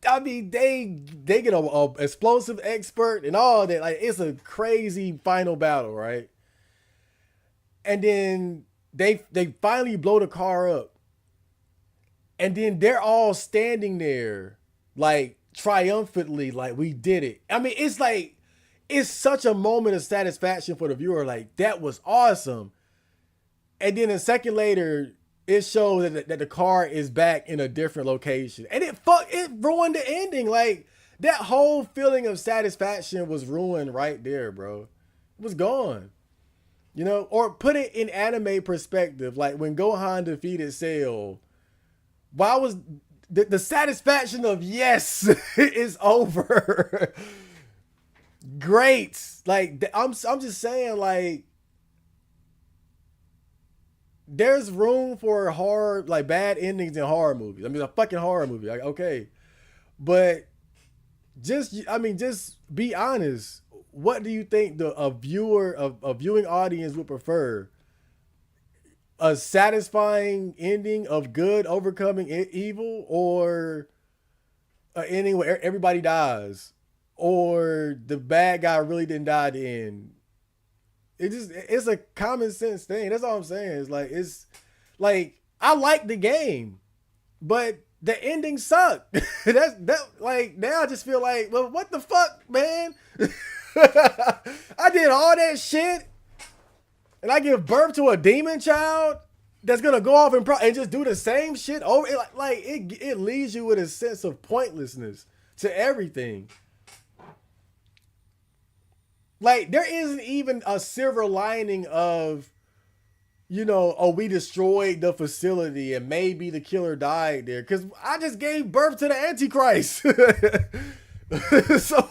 I mean, they get a explosive expert and all that. Like it's a crazy final battle, right? And then they finally blow the car up, and then they're all standing there, like triumphantly, like we did it. I mean, it's like it's such a moment of satisfaction for the viewer. Like that was awesome. And then a second later, it shows that the car is back in a different location, and it ruined the ending. Like that whole feeling of satisfaction was ruined right there, bro. It was gone. Or put it in anime perspective, like when Gohan defeated Cell. Why was the satisfaction of yes is over? Great. Like I'm just saying, like there's room for horror, like bad endings in horror movies. I mean, a fucking horror movie, like okay, but just be honest. What do you think a viewing audience would prefer? A satisfying ending of good overcoming evil, or an ending where everybody dies, or the bad guy really didn't die at the end? It's a common sense thing. That's all I'm saying. It's like I like the game, but the ending sucked. That like now I just feel like, well, what the fuck, man? I did all that shit, and I give birth to a demon child that's gonna go off and just do the same shit over. It leaves you with a sense of pointlessness to everything. Like there isn't even a silver lining of, oh, we destroyed the facility and maybe the killer died there because I just gave birth to the Antichrist. So,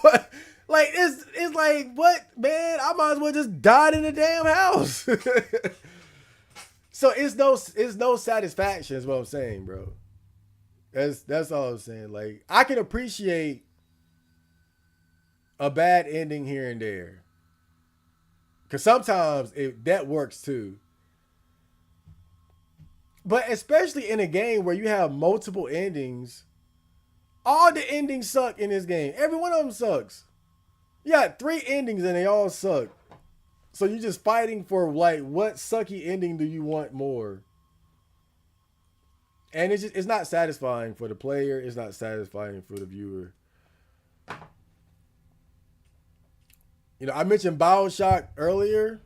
like, it's like, what, man? I might as well just died in the damn house. So it's no satisfaction, is what I'm saying, bro. That's all I'm saying. Like, I can appreciate a bad ending here and there, because sometimes that works too. But especially in a game where you have multiple endings, all the endings suck in this game. Every one of them sucks. You got 3 endings and they all suck. So you're just fighting for, like, what sucky ending do you want more? And it's not satisfying for the player. It's not satisfying for the viewer. I mentioned BioShock earlier.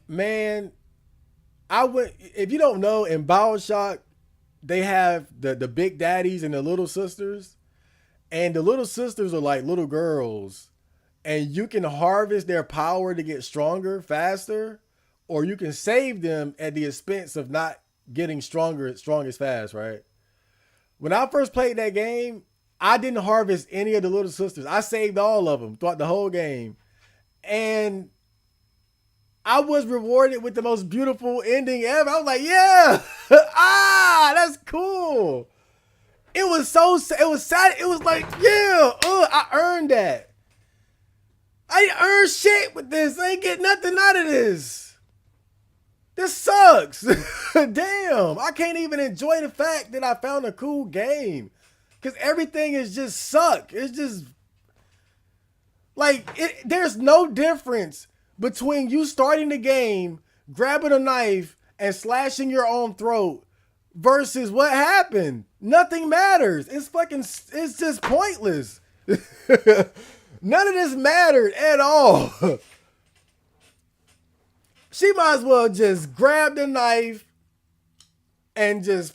Man, if you don't know, in BioShock, they have the big daddies and the little sisters. And the little sisters are like little girls. And you can harvest their power to get stronger faster. Or you can save them at the expense of not getting strong as fast, right? When I first played that game, I didn't harvest any of the little sisters. I saved all of them throughout the whole game. And I was rewarded with the most beautiful ending ever. I was like, yeah, that's cool. It was sad. It was like, yeah, I earned that. I didn't earn shit with this. I ain't get nothing out of this. This sucks. Damn, I can't even enjoy the fact that I found a cool game. Because everything is just suck. It's just, like, there's no difference between you starting the game, grabbing a knife, and slashing your own throat versus what happened. Nothing matters. It's just pointless. None of this mattered at all. She might as well just grab the knife and just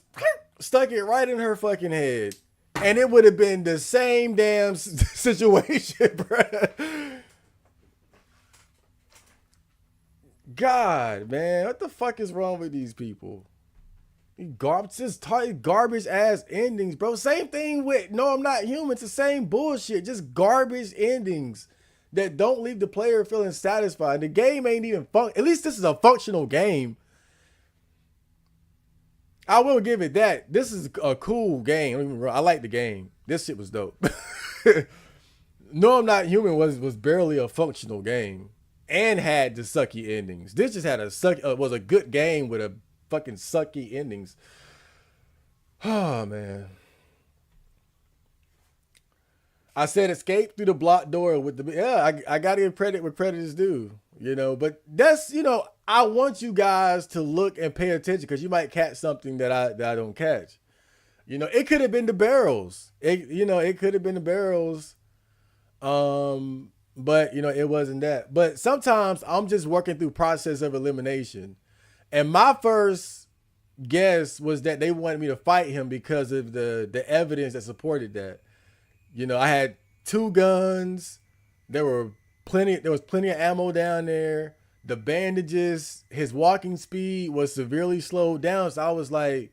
stuck it right in her fucking head. And it would have been the same damn situation, bruh. God, man, what the fuck is wrong with these people? Garbage ass endings, bro. Same thing with No, I'm Not Human. It's the same bullshit. Just garbage endings that don't leave the player feeling satisfied. The game ain't even fun. At least this is a functional game. I will give it that. This is a cool game. I like the game. This shit was dope. No, I'm Not Human was barely a functional game and had the sucky endings. This just had was a good game with a fucking sucky endings. Oh, man. I said escape through the blocked door with the... Yeah, I got to give credit where credit is due. But that's, I want you guys to look and pay attention because you might catch something that I don't catch. It could have been the barrels. It could have been the barrels. But, it wasn't that. But sometimes I'm just working through process of elimination. And my first guess was that they wanted me to fight him because of the evidence that supported that. I had 2 guns. There was plenty of ammo down there. The bandages, his walking speed was severely slowed down. So I was like,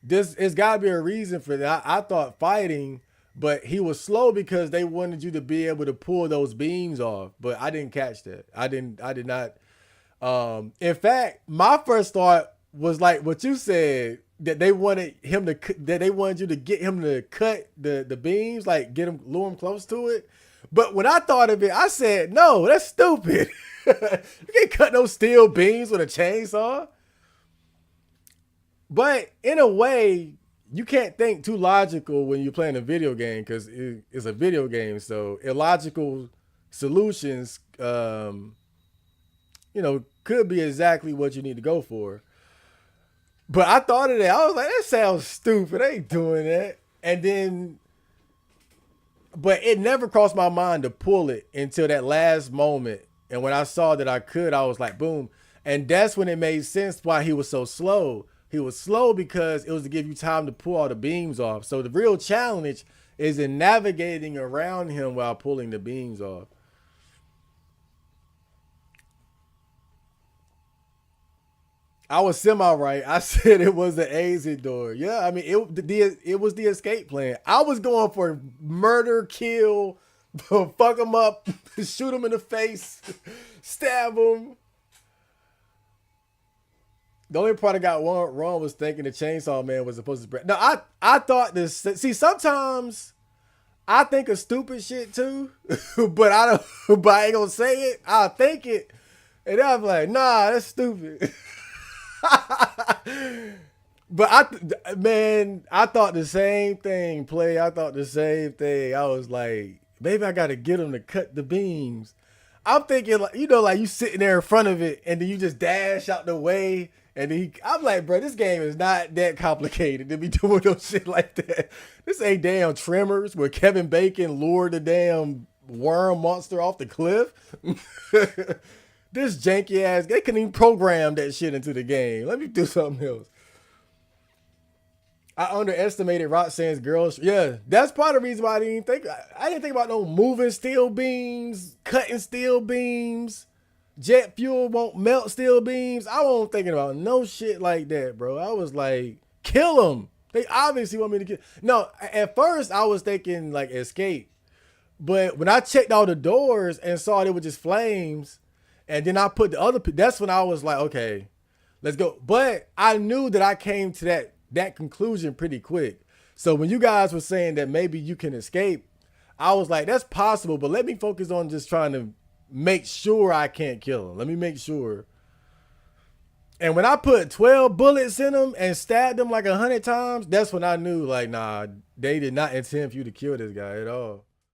it's gotta be a reason for that. I thought fighting, but he was slow because they wanted you to be able to pull those beams off. But I didn't catch that. I did not. In fact, my first thought was like what you said, that they wanted you to get him to cut the beams, like lure him close to it. But when I thought of it, I said, no, that's stupid. You can't cut no steel beams with a chainsaw. But in a way, you can't think too logical when you're playing a video game because it's a video game. So illogical solutions, could be exactly what you need to go for. But I thought of that. I was like, that sounds stupid. I ain't doing that. And then but it never crossed my mind to pull it until that last moment. And when I saw that I could, I was like, boom. And that's when it made sense why he was so slow. He was slow because it was to give you time to pull all the beams off. So the real challenge is in navigating around him while pulling the beams off. I was semi right. I said it was the exit door. Yeah, I mean it was the escape plan. I was going for murder, kill, fuck him up, shoot him in the face, stab him. The only part I got wrong was thinking the chainsaw man was supposed to break. No, I thought this. See, sometimes I think of stupid shit too, but I don't. But I ain't gonna say it. I'll think it, and I'm like, nah, that's stupid. But I thought the same thing. Play, I thought the same thing. I was like, maybe I gotta get him to cut the beams. I'm thinking like, like you sitting there in front of it, and then you just dash out the way, and then I'm like, bro, this game is not that complicated to be doing no shit like that. This ain't damn Tremors where Kevin Bacon lured the damn worm monster off the cliff. This janky ass, they couldn't even program that shit into the game. Let me do something else. I underestimated Roxanne's girls. Yeah, that's part of the reason why I didn't think. I didn't think about no moving steel beams, cutting steel beams. Jet fuel won't melt steel beams. I wasn't thinking about no shit like that, bro. I was like, kill them. They obviously want me to kill. No, at first I was thinking like escape. But when I checked all the doors and saw they were just flames, and then I put the other, that's when I was like, okay, let's go. But I knew that I came to that conclusion pretty quick. So when you guys were saying that maybe you can escape, I was like, that's possible, but let me focus on just trying to make sure I can't kill him. Let me make sure. And when I put 12 bullets in him and stabbed him like 100 times, that's when I knew, like, nah, they did not intend for you to kill this guy at all.